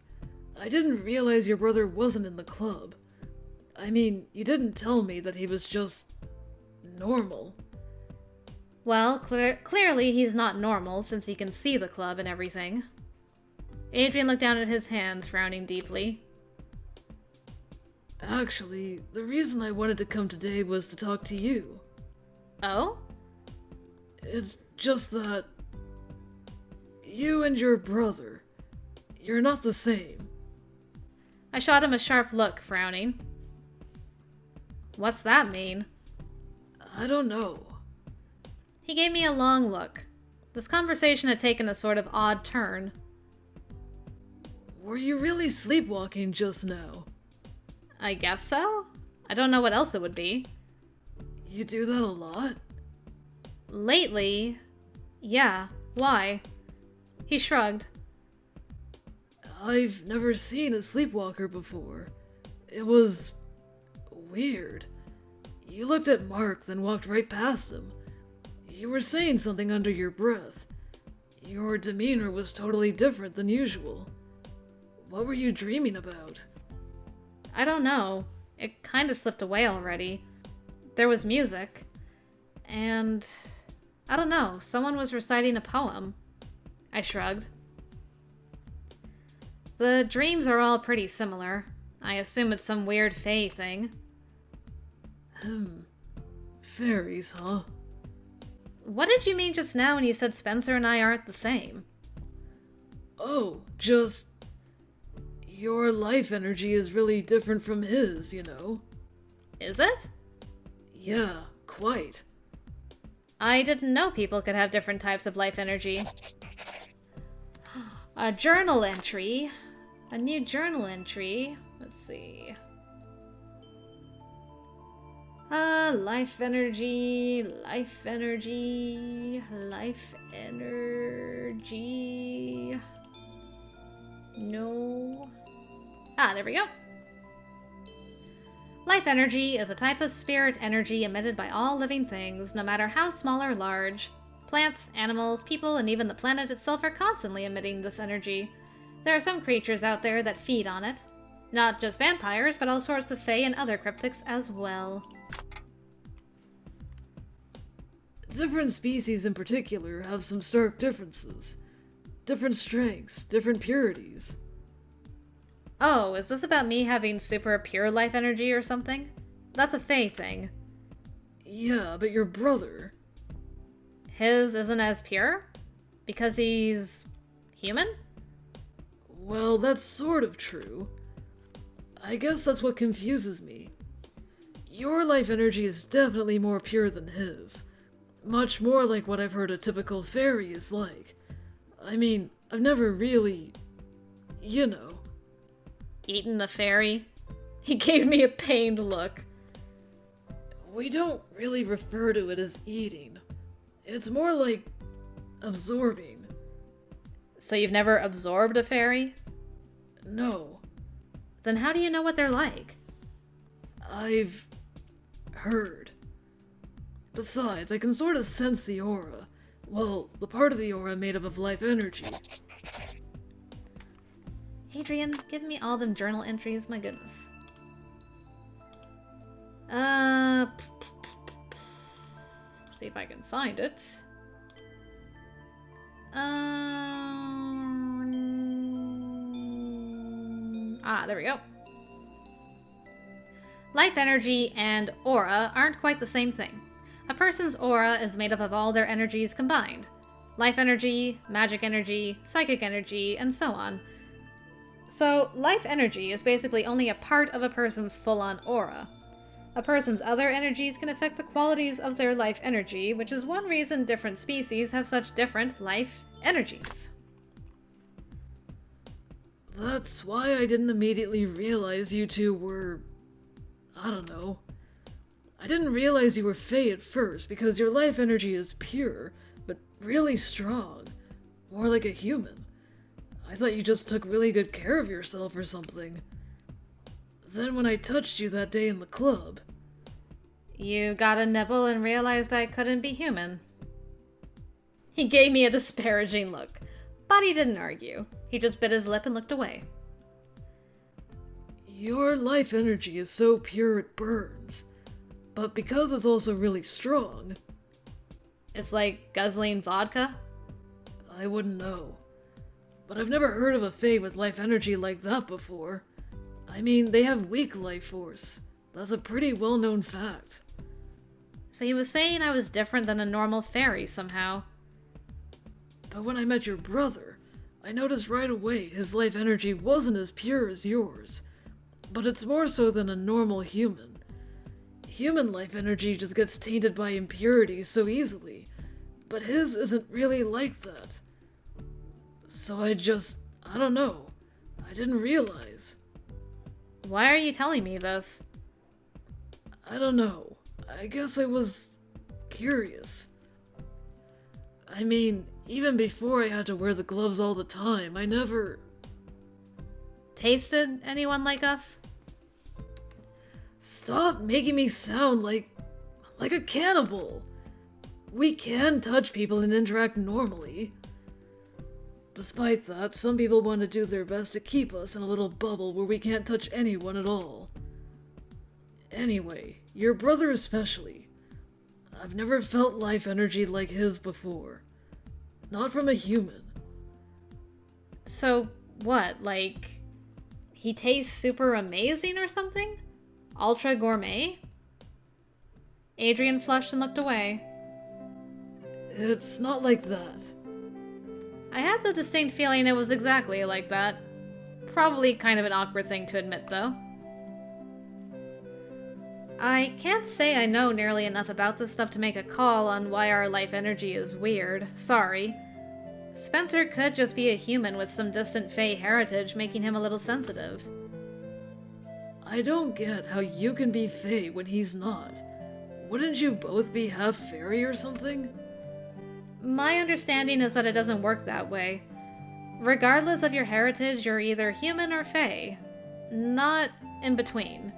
[SPEAKER 2] I didn't realize your brother wasn't in the club. I mean, you didn't tell me that he was just normal.
[SPEAKER 1] Well, clearly he's not normal since he can see the club and everything. Adrian looked down at his hands, frowning deeply.
[SPEAKER 2] Actually, the reason I wanted to come today was to talk to you.
[SPEAKER 1] Oh?
[SPEAKER 2] It's just that you and your brother, you're not the same.
[SPEAKER 1] I shot him a sharp look, frowning. What's that mean?
[SPEAKER 2] I don't know.
[SPEAKER 1] He gave me a long look. This conversation had taken a sort of odd turn.
[SPEAKER 2] Were you really sleepwalking just now?
[SPEAKER 1] I guess so? I don't know what else it would be.
[SPEAKER 2] You do that a lot?
[SPEAKER 1] Lately? Yeah. Why? He shrugged.
[SPEAKER 2] I've never seen a sleepwalker before. It was weird. You looked at Mark, then walked right past him. You were saying something under your breath. Your demeanor was totally different than usual. What were you dreaming about?
[SPEAKER 1] I don't know. It kind of slipped away already. There was music. And I don't know, someone was reciting a poem. I shrugged. The dreams are all pretty similar. I assume it's some weird fae thing.
[SPEAKER 2] Fairies, huh?
[SPEAKER 1] What did you mean just now when you said Spencer and I aren't the same?
[SPEAKER 2] Oh, just... your life energy is really different from his, you know?
[SPEAKER 1] Is it?
[SPEAKER 2] Yeah, quite.
[SPEAKER 1] I didn't know people could have different types of life energy. A journal entry. A new journal entry. Let's see. Life energy, life energy, life energy. No. Ah, there we go. Life energy is a type of spirit energy emitted by all living things, no matter how small or large. Plants, animals, people, and even the planet itself are constantly emitting this energy. There are some creatures out there that feed on it. Not just vampires, but all sorts of fae and other cryptics as well.
[SPEAKER 2] Different species in particular have some stark differences. Different strengths, different purities.
[SPEAKER 1] Oh, is this about me having super pure life energy or something? That's a fae thing.
[SPEAKER 2] Yeah, but your brother...
[SPEAKER 1] His isn't as pure? Because he's... human?
[SPEAKER 2] Well, that's sort of true. I guess that's what confuses me. Your life energy is definitely more pure than his. much more like what I've heard a typical faerie is like. I mean, I've never really... you know.
[SPEAKER 1] Eaten a fairy? He gave me a pained look.
[SPEAKER 2] We don't really refer to it as eating. It's more like absorbing.
[SPEAKER 1] So you've never absorbed a fairy?
[SPEAKER 2] No.
[SPEAKER 1] Then how do you know what they're like?
[SPEAKER 2] I've heard. Besides, I can sort of sense the aura. Well, the part of the aura made up of life energy.
[SPEAKER 1] Adrian, give me all them journal entries, my goodness. See if I can find it. There we go. Life energy and aura aren't quite the same thing. A person's aura is made up of all their energies combined. Life energy, magic energy, psychic energy, and so on. So, life energy is basically only a part of a person's full-on aura. A person's other energies can affect the qualities of their life energy, which is one reason different species have such different life energies.
[SPEAKER 2] That's why I didn't immediately realize you two were... I don't know. I didn't realize you were Fae at first because your life energy is pure, but really strong. More like a human. I thought you just took really good care of yourself or something. Then when I touched you that day in the club...
[SPEAKER 1] You got a nibble and realized I couldn't be human. He gave me a disparaging look, but he didn't argue. He just bit his lip and looked away.
[SPEAKER 2] Your life energy is so pure it burns. But because it's also really strong...
[SPEAKER 1] It's like guzzling vodka?
[SPEAKER 2] I wouldn't know. But I've never heard of a Fae with life energy like that before. I mean, they have weak life force. That's a pretty well-known fact.
[SPEAKER 1] So he was saying I was different than a normal fairy somehow.
[SPEAKER 2] But when I met your brother, I noticed right away his life energy wasn't as pure as yours. But it's more so than a normal human. Human life energy just gets tainted by impurities so easily. But his isn't really like that. So I don't know. I didn't realize.
[SPEAKER 1] Why are you telling me this?
[SPEAKER 2] I don't know. I guess I was curious. I mean, even before I had to wear the gloves all the time, I never...
[SPEAKER 1] Tasted anyone like us?
[SPEAKER 2] Stop making me sound like a cannibal. We can touch people and interact normally. Despite that, some people want to do their best to keep us in a little bubble where we can't touch anyone at all. Anyway, your brother especially. I've never felt life energy like his before. Not from a human.
[SPEAKER 1] So, what, like... He tastes super amazing or something? Ultra gourmet? Adrian flushed and looked away.
[SPEAKER 2] It's not like that.
[SPEAKER 1] I had the distinct feeling it was exactly like that. Probably kind of an awkward thing to admit, though. I can't say I know nearly enough about this stuff to make a call on why our life energy is weird. Sorry. Spencer could just be a human with some distant Fae heritage, making him a little sensitive.
[SPEAKER 2] I don't get how you can be Fae when he's not. Wouldn't you both be half fairy or something?
[SPEAKER 1] My understanding is that it doesn't work that way. Regardless of your heritage, you're either human or Fae. Not in between.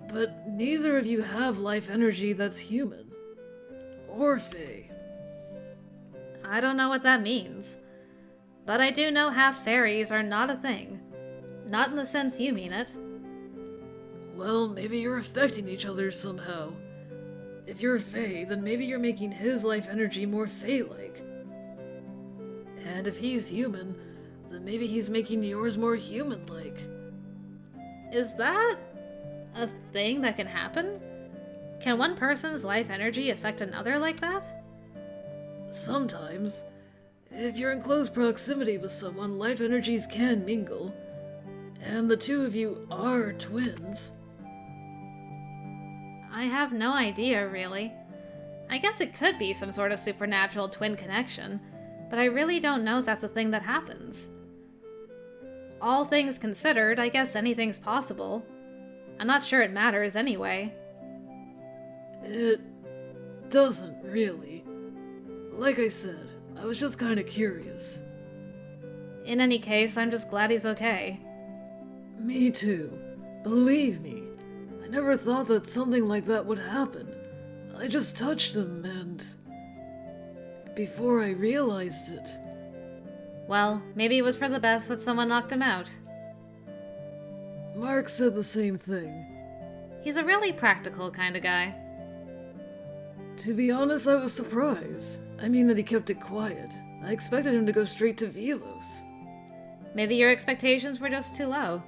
[SPEAKER 2] But neither of you have life energy that's human. Or Fae.
[SPEAKER 1] I don't know what that means. But I do know half fairies are not a thing. Not in the sense you mean it.
[SPEAKER 2] Well, maybe you're affecting each other somehow. If you're Fae, then maybe you're making his life energy more Fae-like. And if he's human, then maybe he's making yours more human-like.
[SPEAKER 1] Is that a thing that can happen? Can one person's life energy affect another like that?
[SPEAKER 2] Sometimes. If you're in close proximity with someone, life energies can mingle. And the two of you are twins.
[SPEAKER 1] I have no idea, really. I guess it could be some sort of supernatural twin connection, but I really don't know if that's a thing that happens. All things considered, I guess anything's possible. I'm not sure it matters anyway.
[SPEAKER 2] It doesn't really. Like I said, I was just kinda curious.
[SPEAKER 1] In any case, I'm just glad he's okay.
[SPEAKER 2] Me too. Believe me. I never thought that something like that would happen. I just touched him and... before I realized it...
[SPEAKER 1] Well, maybe it was for the best that someone knocked him out.
[SPEAKER 2] Mark said the same thing.
[SPEAKER 1] He's a really practical kind of guy.
[SPEAKER 2] To be honest, I was surprised. I mean that he kept it quiet. I expected him to go straight to Velos.
[SPEAKER 1] Maybe your expectations were just too low.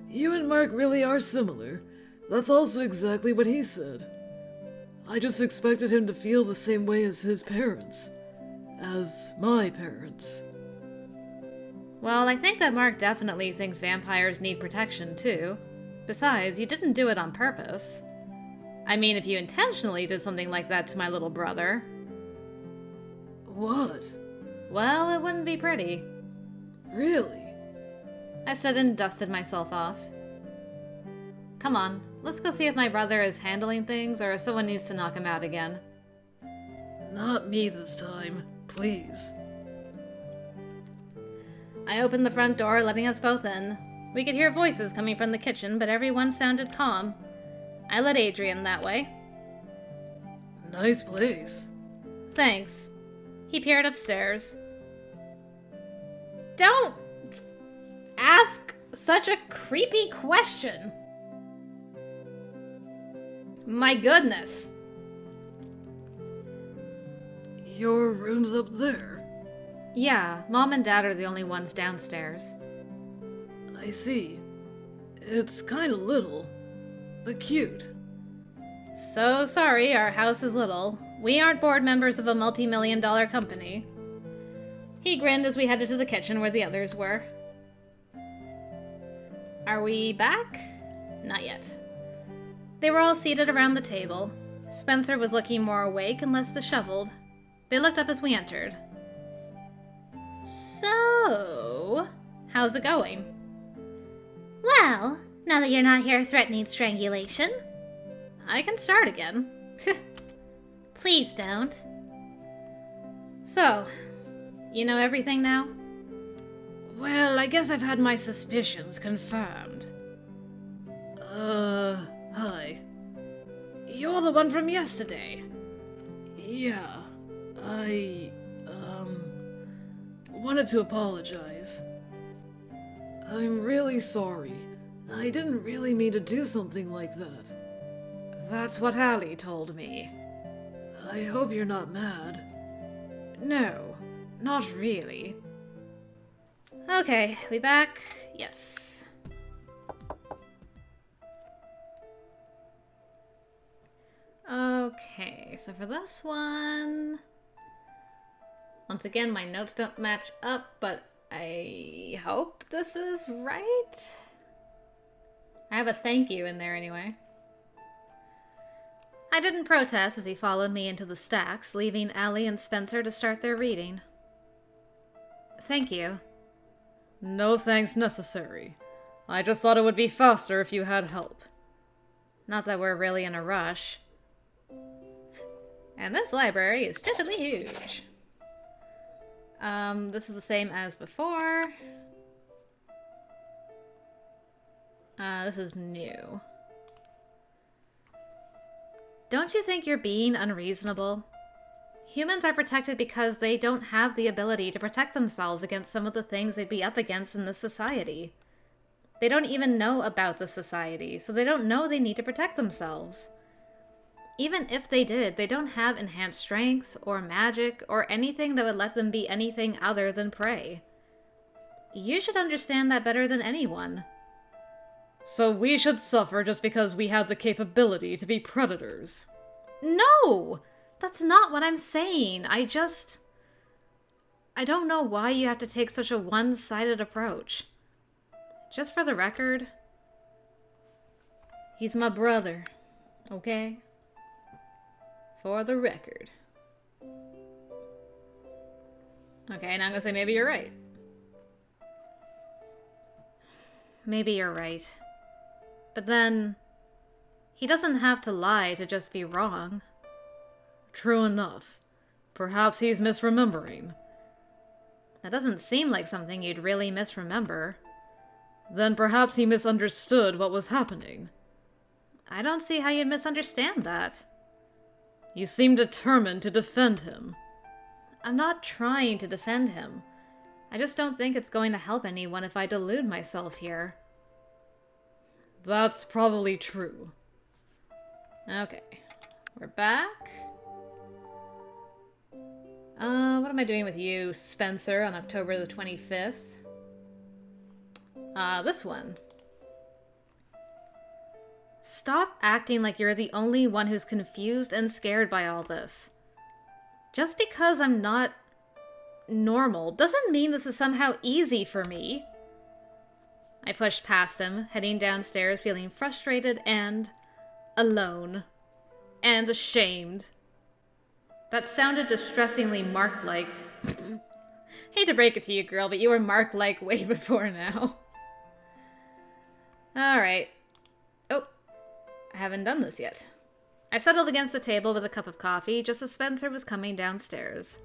[SPEAKER 2] You and Mark really are similar. That's also exactly what he said. I just expected him to feel the same way as his parents. As my parents.
[SPEAKER 1] Well, I think that Mark definitely thinks vampires need protection, too. Besides, you didn't do it on purpose. I mean, if you intentionally did something like that to my little brother...
[SPEAKER 2] What?
[SPEAKER 1] Well, it wouldn't be pretty.
[SPEAKER 2] Really?
[SPEAKER 1] I stood and dusted myself off. Come on, let's go see if my brother is handling things or if someone needs to knock him out again.
[SPEAKER 2] Not me this time, please.
[SPEAKER 1] I opened the front door, letting us both in. We could hear voices coming from the kitchen, but everyone sounded calm. I led Adrian that way.
[SPEAKER 2] Nice place.
[SPEAKER 1] Thanks. He peered upstairs. Don't ask such a creepy question. My goodness.
[SPEAKER 2] Your room's up there.
[SPEAKER 1] Yeah, Mom and Dad are the only ones downstairs.
[SPEAKER 2] I see. It's kinda little, but cute.
[SPEAKER 1] So sorry, our house is little. We aren't board members of a multi-million-dollar company. He grinned as we headed to the kitchen where the others were. Are we back? Not yet. They were all seated around the table. Spencer was looking more awake and less disheveled. They looked up as we entered. So, how's it going?
[SPEAKER 3] Well, now that you're not here threatening strangulation.
[SPEAKER 1] I can start again.
[SPEAKER 3] Please don't.
[SPEAKER 1] So, you know everything now? Well, I guess I've had my suspicions confirmed.
[SPEAKER 2] Hi.
[SPEAKER 1] You're the one from yesterday.
[SPEAKER 2] Yeah, I, wanted to apologize. I'm really sorry. I didn't really mean to do something like that.
[SPEAKER 1] That's what Allie told me.
[SPEAKER 2] I hope you're not mad.
[SPEAKER 1] No, not really. Okay, we back? Yes. Okay, so for this one... Once again, my notes don't match up, but I hope this is right? I have a thank you in there anyway. I didn't protest as he followed me into the stacks, leaving Allie and Spencer to start their reading. Thank you.
[SPEAKER 2] No thanks necessary. I just thought it would be faster if you had help.
[SPEAKER 1] Not that we're really in a rush. And this library is stupidly huge. This is the same as before. This is new. Don't you think you're being unreasonable? Humans are protected because they don't have the ability to protect themselves against some of the things they'd be up against in this society. They don't even know about the society, so they don't know they need to protect themselves. Even if they did, they don't have enhanced strength or magic or anything that would let them be anything other than prey. You should understand that better than anyone.
[SPEAKER 2] So we should suffer just because we have the capability to be predators?
[SPEAKER 1] No! That's not what I'm saying. I don't know why you have to take such a one-sided approach. Just for the record, he's my brother, okay? For the record. Okay, now I'm gonna say maybe you're right. Maybe you're right. But then, he doesn't have to lie to just be wrong.
[SPEAKER 2] True enough. Perhaps he's misremembering.
[SPEAKER 1] That doesn't seem like something you'd really misremember.
[SPEAKER 2] Then perhaps he misunderstood what was happening.
[SPEAKER 1] I don't see how you'd misunderstand that.
[SPEAKER 2] You seem determined to defend him.
[SPEAKER 1] I'm not trying to defend him. I just don't think it's going to help anyone if I delude myself here.
[SPEAKER 2] That's probably true.
[SPEAKER 1] Okay. We're back. What am I doing with you, Spencer, on October the 25th? This one. Stop acting like you're the only one who's confused and scared by all this. Just because I'm not normal doesn't mean this is somehow easy for me. I pushed past him, heading downstairs feeling frustrated and alone. And ashamed. That sounded distressingly Mark-like. Hate to break it to you, girl, but you were Mark-like way before now. Alright. Oh, I haven't done this yet. I settled against the table with a cup of coffee just as Spencer was coming downstairs.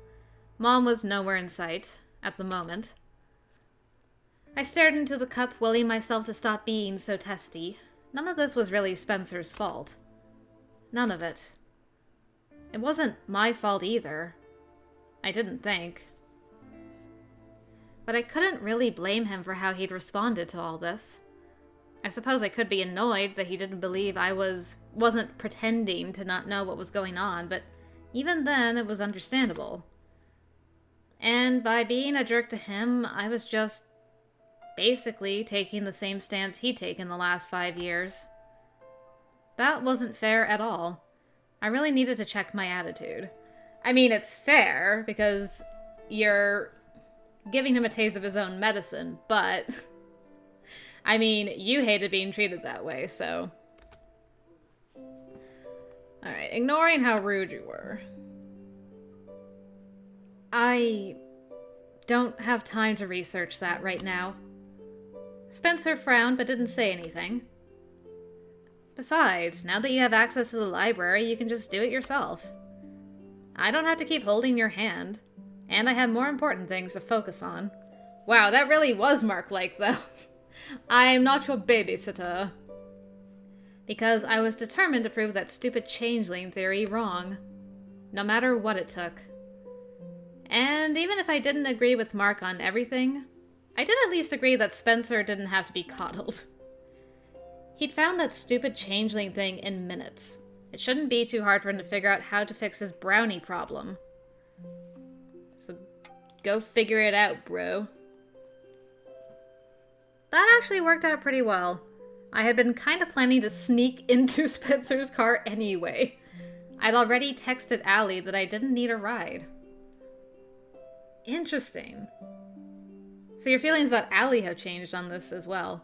[SPEAKER 1] Mom was nowhere in sight, at the moment. I stared into the cup, willing myself to stop being so testy. None of this was really Spencer's fault. None of it. It wasn't my fault either. I didn't think. But I couldn't really blame him for how he'd responded to all this. I suppose I could be annoyed that he didn't believe I wasn't pretending to not know what was going on, but even then it was understandable. And by being a jerk to him, I was just basically taking the same stance he'd taken the last 5 years. That wasn't fair at all. I really needed to check my attitude. I mean, it's fair because you're giving him a taste of his own medicine, but I mean, you hated being treated that way, so. Alright, ignoring how rude you were. I don't have time to research that right now. Spencer frowned but didn't say anything. Besides, now that you have access to the library, you can just do it yourself. I don't have to keep holding your hand, and I have more important things to focus on. Wow, that really was Mark-like, though. I'm not your babysitter. Because I was determined to prove that stupid changeling theory wrong. No matter what it took. And even if I didn't agree with Mark on everything, I did at least agree that Spencer didn't have to be coddled. He'd found that stupid changeling thing in minutes. It shouldn't be too hard for him to figure out how to fix his brownie problem. So go figure it out, bro. That actually worked out pretty well. I had been kind of planning to sneak into Spencer's car anyway. I'd already texted Allie that I didn't need a ride. Interesting. So your feelings about Allie have changed on this as well.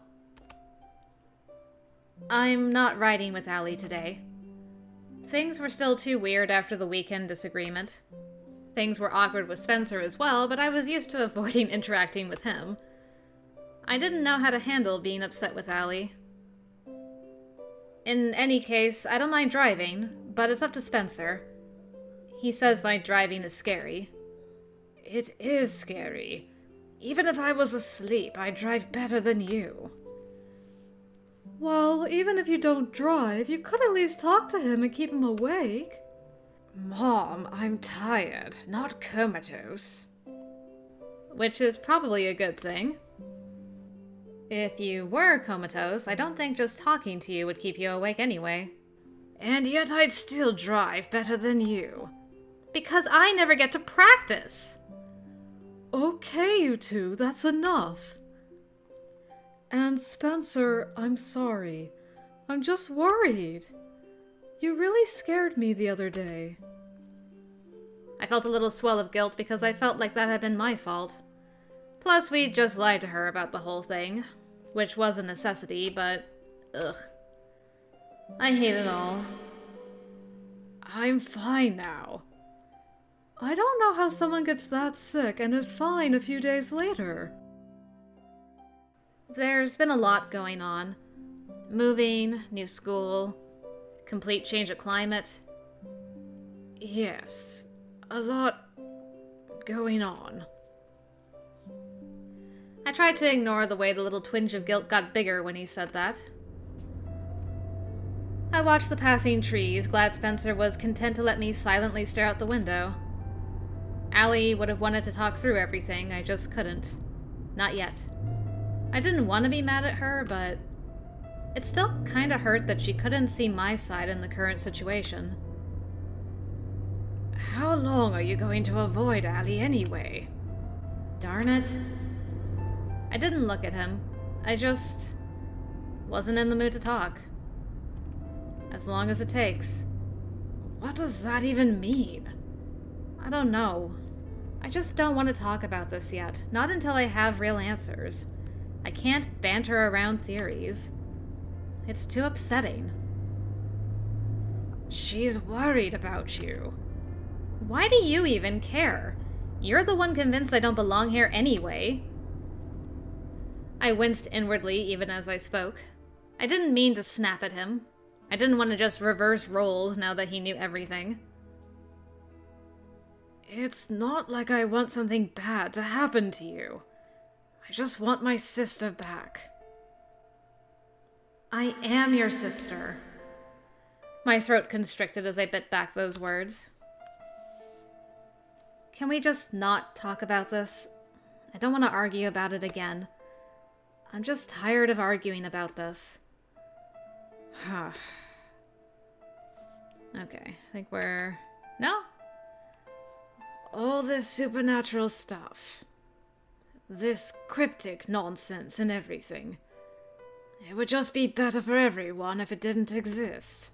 [SPEAKER 1] I'm not riding with Allie today. Things were still too weird after the weekend disagreement. Things were awkward with Spencer as well, but I was used to avoiding interacting with him. I didn't know how to handle being upset with Allie. In any case, I don't mind driving, but it's up to Spencer. He says my driving is scary. It is scary. Even if I was asleep, I'd drive better than you.
[SPEAKER 2] Well, even if you don't drive, you could at least talk to him and keep him awake.
[SPEAKER 1] Mom, I'm tired, not comatose. Which is probably a good thing. If you were comatose, I don't think just talking to you would keep you awake anyway. And yet I'd still drive better than you. Because I never get to practice.
[SPEAKER 2] Okay, you two, that's enough. And Spencer, I'm sorry. I'm just worried. You really scared me the other day.
[SPEAKER 1] I felt a little swell of guilt because I felt like that had been my fault. Plus, we'd just lied to her about the whole thing. Which was a necessity, but ugh. I hate it all.
[SPEAKER 2] I'm fine now. I don't know how someone gets that sick and is fine a few days later.
[SPEAKER 1] There's been a lot going on. Moving, new school, complete change of climate.
[SPEAKER 2] Yes, a lot going on.
[SPEAKER 1] I tried to ignore the way the little twinge of guilt got bigger when he said that. I watched the passing trees, glad Spencer was content to let me silently stare out the window. Allie would have wanted to talk through everything, I just couldn't. Not yet. I didn't want to be mad at her, but it still kinda hurt that she couldn't see my side in the current situation.
[SPEAKER 2] How long are you going to avoid Allie anyway?
[SPEAKER 1] Darn it. I didn't look at him. I just wasn't in the mood to talk. As long as it takes.
[SPEAKER 2] What does that even mean?
[SPEAKER 1] I don't know. I just don't want to talk about this yet. Not until I have real answers. I can't banter around theories. It's too upsetting.
[SPEAKER 2] She's worried about you.
[SPEAKER 1] Why do you even care? You're the one convinced I don't belong here anyway. I winced inwardly even as I spoke. I didn't mean to snap at him. I didn't want to just reverse roles now that he knew everything.
[SPEAKER 2] It's not like I want something bad to happen to you. I just want my sister back.
[SPEAKER 1] I am your sister. My throat constricted as I bit back those words. Can we just not talk about this? I don't want to argue about it again. I'm just tired of arguing about this. Okay, I think we're... No?
[SPEAKER 2] All this supernatural stuff. This cryptic nonsense and everything. It would just be better for everyone if it didn't exist.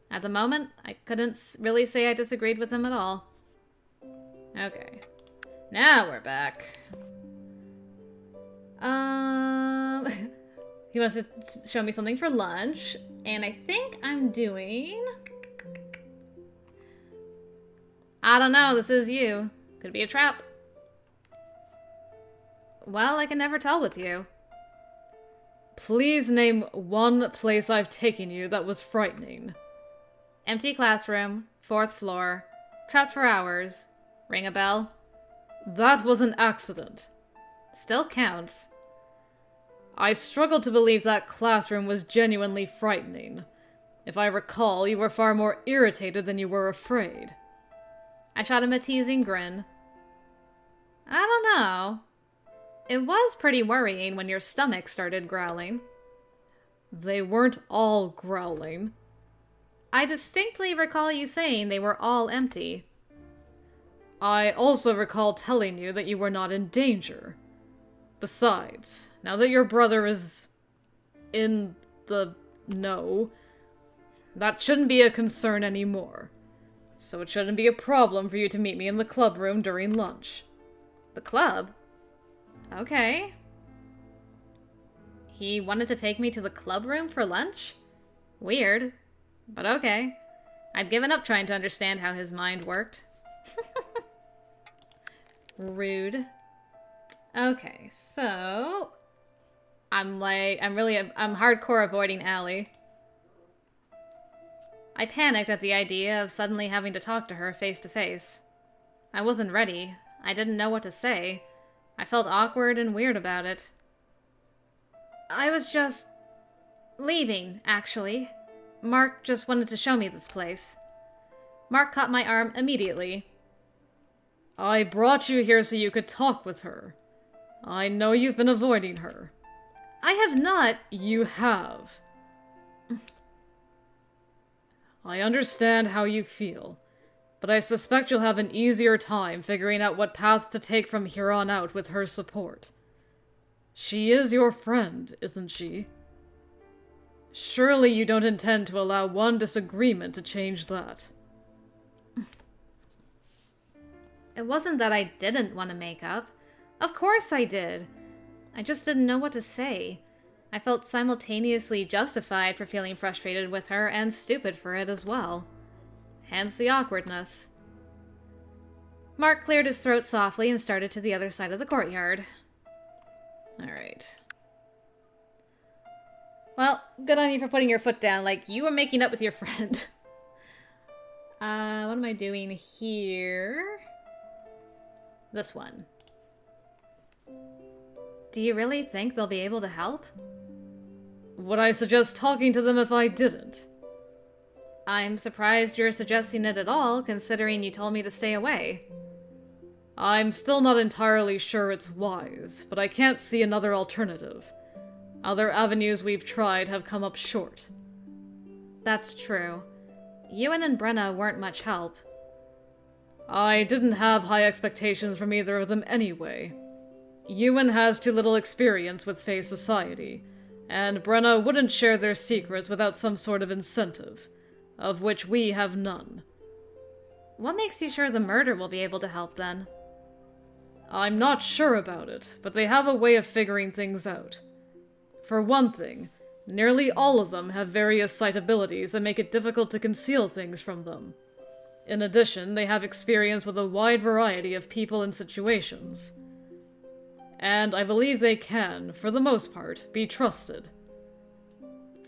[SPEAKER 1] At the moment, I couldn't really say I disagreed with him at all. Okay. Now we're back. He wants to show me something for lunch, and I think I'm doing... I don't know, this is you. Could be a trap. Well, I can never tell with you.
[SPEAKER 2] Please name one place I've taken you that was frightening.
[SPEAKER 1] Empty classroom, 4th floor, trapped for hours. Ring a bell?
[SPEAKER 2] That was an accident.
[SPEAKER 1] Still counts.
[SPEAKER 2] I struggle to believe that classroom was genuinely frightening. If I recall, you were far more irritated than you were afraid.
[SPEAKER 1] I shot him a teasing grin. I don't know. It was pretty worrying when your stomach started growling.
[SPEAKER 2] They weren't all growling.
[SPEAKER 1] I distinctly recall you saying they were all empty.
[SPEAKER 2] I also recall telling you that you were not in danger. Besides, now that your brother is in the know, that shouldn't be a concern anymore. So it shouldn't be a problem for you to meet me in the club room during lunch.
[SPEAKER 1] The club? Okay. He wanted to take me to the club room for lunch? Weird, but okay. I'd given up trying to understand how his mind worked. Rude. Okay, so... I'm hardcore avoiding Allie. I panicked at the idea of suddenly having to talk to her face to face. I wasn't ready. I didn't know what to say. I felt awkward and weird about it. I was just... leaving, actually. Mark just wanted to show me this place. Mark caught my arm immediately.
[SPEAKER 2] I brought you here so you could talk with her. I know you've been avoiding her.
[SPEAKER 1] I have not.
[SPEAKER 2] You have. I understand how you feel, but I suspect you'll have an easier time figuring out what path to take from here on out with her support. She is your friend, isn't she? Surely you don't intend to allow one disagreement to change that.
[SPEAKER 1] It wasn't that I didn't want to make up. Of course I did. I just didn't know what to say. I felt simultaneously justified for feeling frustrated with her and stupid for it as well. hence the awkwardness. Mark cleared his throat softly and started to the other side of the courtyard. Alright. Well, good on you for putting your foot down, like you were making up with your friend. What am I doing here? This one. Do you really think they'll be able to help?
[SPEAKER 2] Would I suggest talking to them if I didn't?
[SPEAKER 1] I'm surprised you're suggesting it at all, considering you told me to stay away.
[SPEAKER 2] I'm still not entirely sure it's wise, but I can't see another alternative. Other avenues we've tried have come up short.
[SPEAKER 1] That's true. Ewan and Brenna weren't much help.
[SPEAKER 2] I didn't have high expectations from either of them anyway. Ewan has too little experience with Fae society, and Brenna wouldn't share their secrets without some sort of incentive, of which we have none.
[SPEAKER 1] What makes you sure the murder will be able to help, then?
[SPEAKER 2] I'm not sure about it, but they have a way of figuring things out. For one thing, nearly all of them have various sight abilities that make it difficult to conceal things from them. In addition, they have experience with a wide variety of people and situations. And I believe they can, for the most part, be trusted.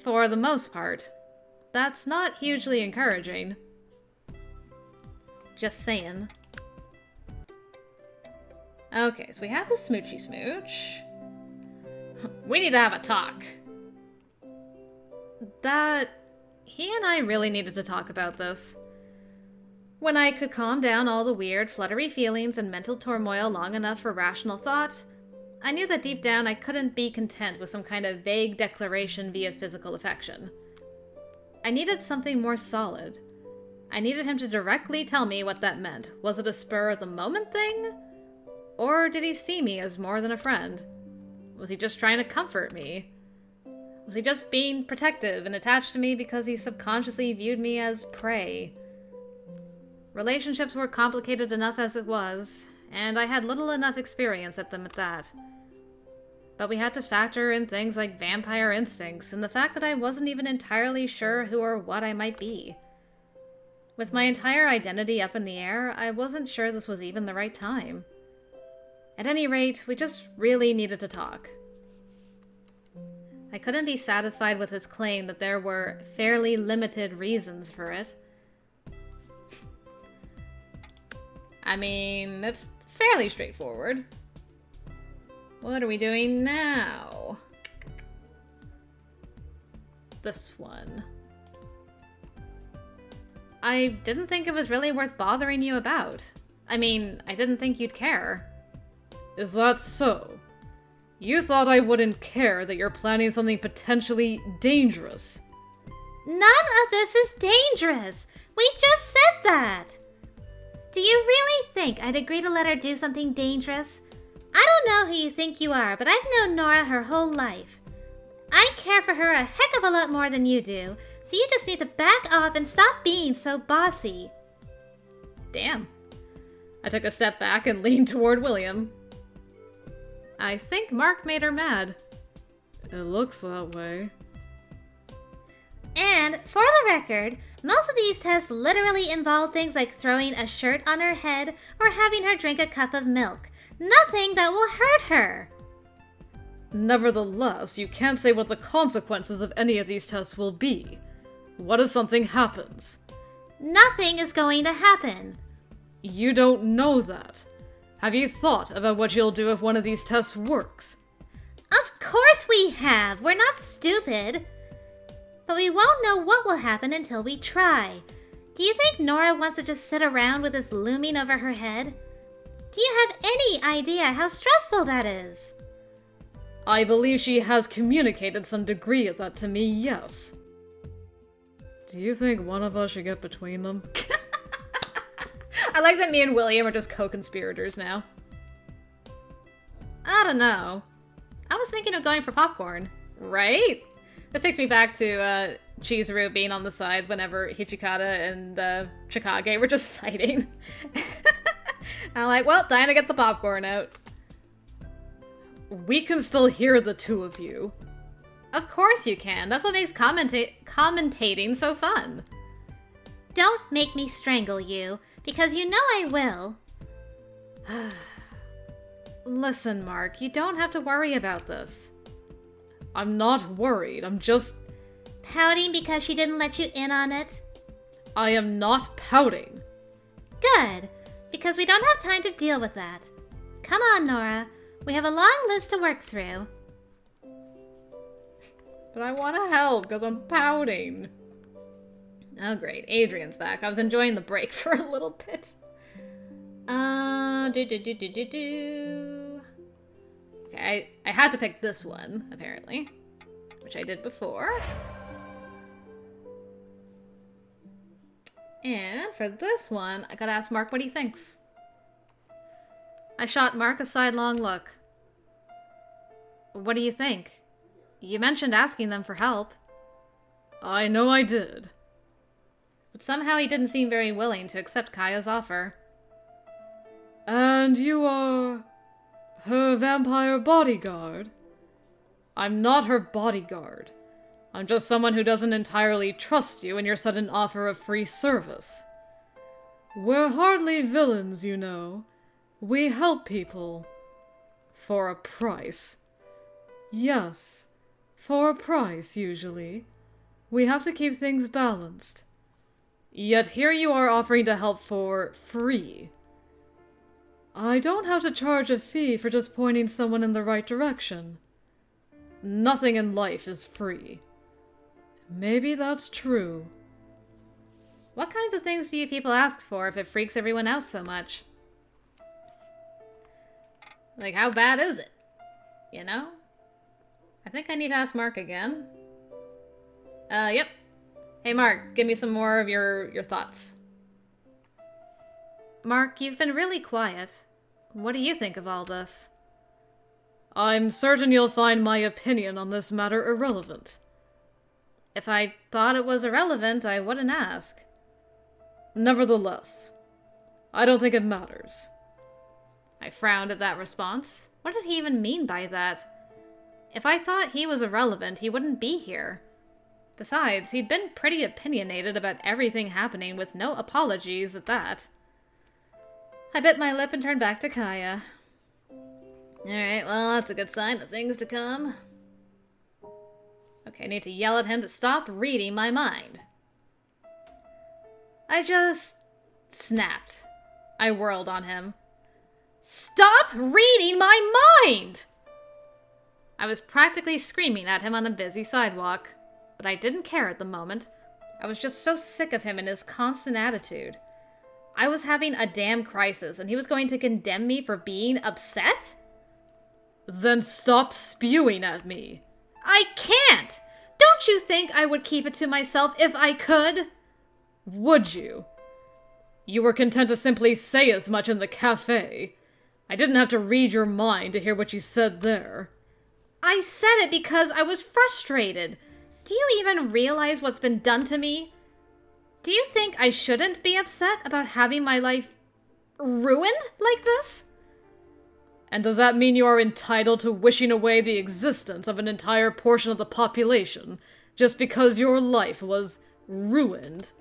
[SPEAKER 1] For the most part. That's not hugely encouraging. Just saying. Okay, so we have the smoochy smooch. We need to have a talk. He and I really needed to talk about this. When I could calm down all the weird, fluttery feelings and mental turmoil long enough for rational thought, I knew that deep down I couldn't be content with some kind of vague declaration via physical affection. I needed something more solid. I needed him to directly tell me what that meant. Was it a spur-of-the-moment thing? Or did he see me as more than a friend? Was he just trying to comfort me? Was he just being protective and attached to me because he subconsciously viewed me as prey? Relationships were complicated enough as it was, and I had little enough experience at them at that. But we had to factor in things like vampire instincts and the fact that I wasn't even entirely sure who or what I might be. With my entire identity up in the air, I wasn't sure this was even the right time. At any rate, we just really needed to talk. I couldn't be satisfied with his claim that there were fairly limited reasons for it. I mean, it's fairly straightforward. What are we doing now? This one. I didn't think it was really worth bothering you about. I mean, I didn't think you'd care.
[SPEAKER 2] Is that so? You thought I wouldn't care that you're planning something potentially dangerous.
[SPEAKER 3] None of this is dangerous. We just said that. Do you really think I'd agree to let her do something dangerous? I don't know who you think you are, but I've known Nora her whole life. I care for her a heck of a lot more than you do, so you just need to back off and stop being so bossy.
[SPEAKER 1] Damn. I took a step back and leaned toward William. I think Mark made her mad.
[SPEAKER 2] It looks that way.
[SPEAKER 3] And, for the record, most of these tests literally involve things like throwing a shirt on her head or having her drink a cup of milk. Nothing that will hurt her.
[SPEAKER 2] Nevertheless, you can't say what the consequences of any of these tests will be. What if something happens?
[SPEAKER 3] Nothing is going to happen.
[SPEAKER 2] You don't know that. Have you thought about what you'll do if one of these tests works?
[SPEAKER 3] Of course we have. We're not stupid. But we won't know what will happen until we try. Do you think Nora wants to just sit around with this looming over her head? Do you have any idea how stressful that is?
[SPEAKER 2] I believe she has communicated some degree of that to me, yes. Do you think one of us should get between them?
[SPEAKER 1] I like that me and William are just co-conspirators now. I don't know. I was thinking of going for popcorn. Right? This takes me back to Chizuru being on the sides whenever Hichikata and Chikage were just fighting. I'm like, well, time to get the popcorn out.
[SPEAKER 2] We can still hear the two of you.
[SPEAKER 1] Of course you can. That's what makes commentating so fun.
[SPEAKER 3] Don't make me strangle you, because you know I will.
[SPEAKER 1] Listen, Mark, you don't have to worry about this.
[SPEAKER 2] I'm not worried, I'm just...
[SPEAKER 3] Pouting because she didn't let you in on it?
[SPEAKER 2] I am not pouting.
[SPEAKER 3] Good, because we don't have time to deal with that. Come on, Nora. We have a long list to work through.
[SPEAKER 2] But I want to help because I'm pouting.
[SPEAKER 1] Oh, great. Adrian's back. I was enjoying the break for a little bit. Okay, I had to pick this one, apparently. Which I did before. And for this one, I gotta ask Mark what he thinks. I shot Mark a sidelong look. What do you think? You mentioned asking them for help.
[SPEAKER 2] I know I did.
[SPEAKER 1] But somehow he didn't seem very willing to accept Kaya's offer.
[SPEAKER 2] And you are... her vampire bodyguard? I'm not her bodyguard. I'm just someone who doesn't entirely trust you in your sudden offer of free service. We're hardly villains, you know. We help people. For a price. Yes, for a price, usually. We have to keep things balanced. Yet here you are offering to help for free. I don't have to charge a fee for just pointing someone in the right direction. Nothing in life is free. Maybe that's true.
[SPEAKER 1] What kinds of things do you people ask for if it freaks everyone out so much? Like, how bad is it? You know? I think I need to ask Mark again. Yep. Hey Mark, give me some more of your thoughts. Mark, you've been really quiet. What do you think of all this?
[SPEAKER 2] I'm certain you'll find my opinion on this matter irrelevant.
[SPEAKER 1] If I thought it was irrelevant, I wouldn't ask.
[SPEAKER 2] Nevertheless, I don't think it matters.
[SPEAKER 1] I frowned at that response. What did he even mean by that? If I thought he was irrelevant, he wouldn't be here. Besides, he'd been pretty opinionated about everything happening with no apologies at that. I bit my lip and turned back to Kaya. Alright, well, that's a good sign of things to come. Okay, I need to yell at him to stop reading my mind. I just snapped. I whirled on him. Stop reading my mind! I was practically screaming at him on a busy sidewalk, but I didn't care at the moment. I was just so sick of him and his constant attitude. I was having a damn crisis, and he was going to condemn me for being upset?
[SPEAKER 2] Then stop spewing at me.
[SPEAKER 1] I can't! Don't you think I would keep it to myself if I could?
[SPEAKER 2] Would you? You were content to simply say as much in the cafe. I didn't have to read your mind to hear what you said there.
[SPEAKER 1] I said it because I was frustrated. Do you even realize what's been done to me? Do you think I shouldn't be upset about having my life ruined like this?
[SPEAKER 2] And does that mean you are entitled to wishing away the existence of an entire portion of the population just because your life was ruined?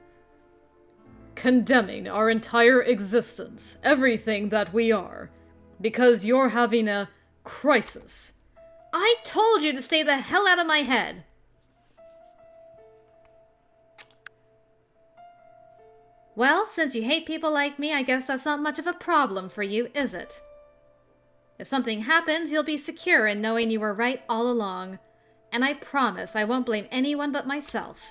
[SPEAKER 2] Condemning our entire existence, everything that we are, because you're having a crisis.
[SPEAKER 1] I told you to stay the hell out of my head. Well, since you hate people like me, I guess that's not much of a problem for you, is it? If something happens, you'll be secure in knowing you were right all along. And I promise I won't blame anyone but myself.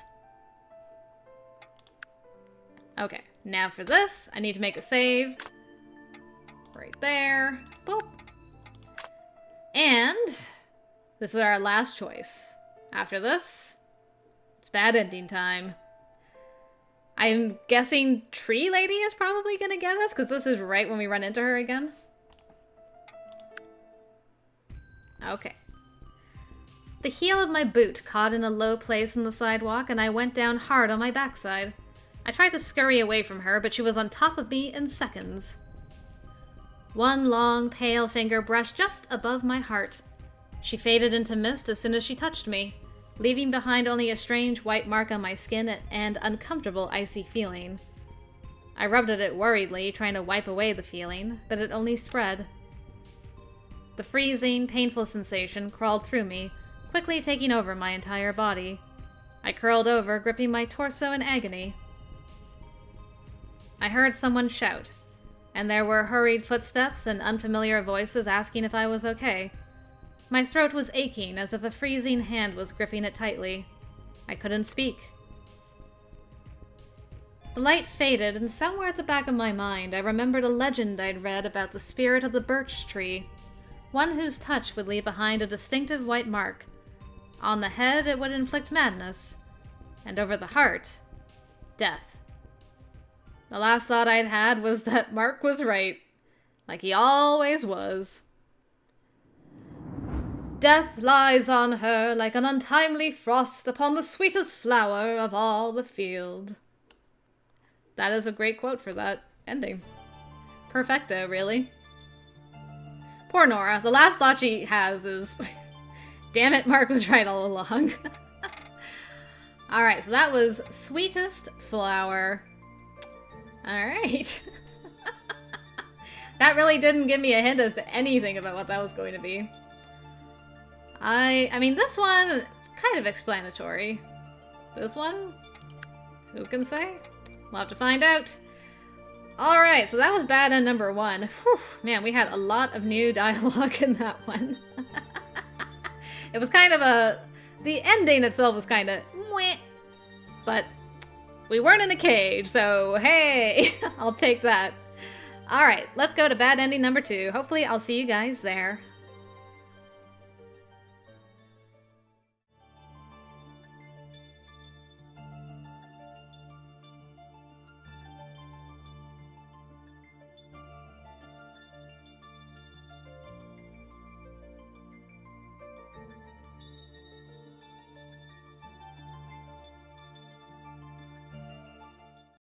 [SPEAKER 1] Okay, now for this, I need to make a save. Right there. Boop. And this is our last choice. After this, it's bad ending time. I'm guessing Tree Lady is probably going to get us, because this is right when we run into her again. Okay. The heel of my boot caught in a low place in the sidewalk, and I went down hard on my backside. I tried to scurry away from her, but she was on top of me in seconds. One long, pale finger brushed just above my heart. She faded into mist as soon as she touched me. leaving behind only a strange white mark on my skin and uncomfortable icy feeling. I rubbed at it worriedly, trying to wipe away the feeling, but it only spread. The freezing, painful sensation crawled through me, quickly taking over my entire body. I curled over, gripping my torso in agony. I heard someone shout, and there were hurried footsteps and unfamiliar voices asking if I was okay. My throat was aching as if a freezing hand was gripping it tightly. I couldn't speak. The light faded, and somewhere at the back of my mind I remembered a legend I'd read about the spirit of the birch tree, one whose touch would leave behind a distinctive white mark. On the head it would inflict madness, and over the heart, death. The last thought I'd had was that Mark was right, like he always was. Death lies on her like an untimely frost upon the sweetest flower of all the field. That is a great quote for that ending. Perfecto, really. Poor Nora. The last thought she has is, damn it, Mark was right all along. Alright, so that was Sweetest Flower. Alright. That really didn't give me a hint as to anything about what that was going to be. I mean, this one, kind of explanatory. This one? Who can say? We'll have to find out. Alright, so that was bad end number 1. Whew, man, we had a lot of new dialogue in that one. It was kind of the ending itself was kind of meh, but we weren't in a cage, so hey, I'll take that. Alright, let's go to bad ending number 2. Hopefully I'll see you guys there.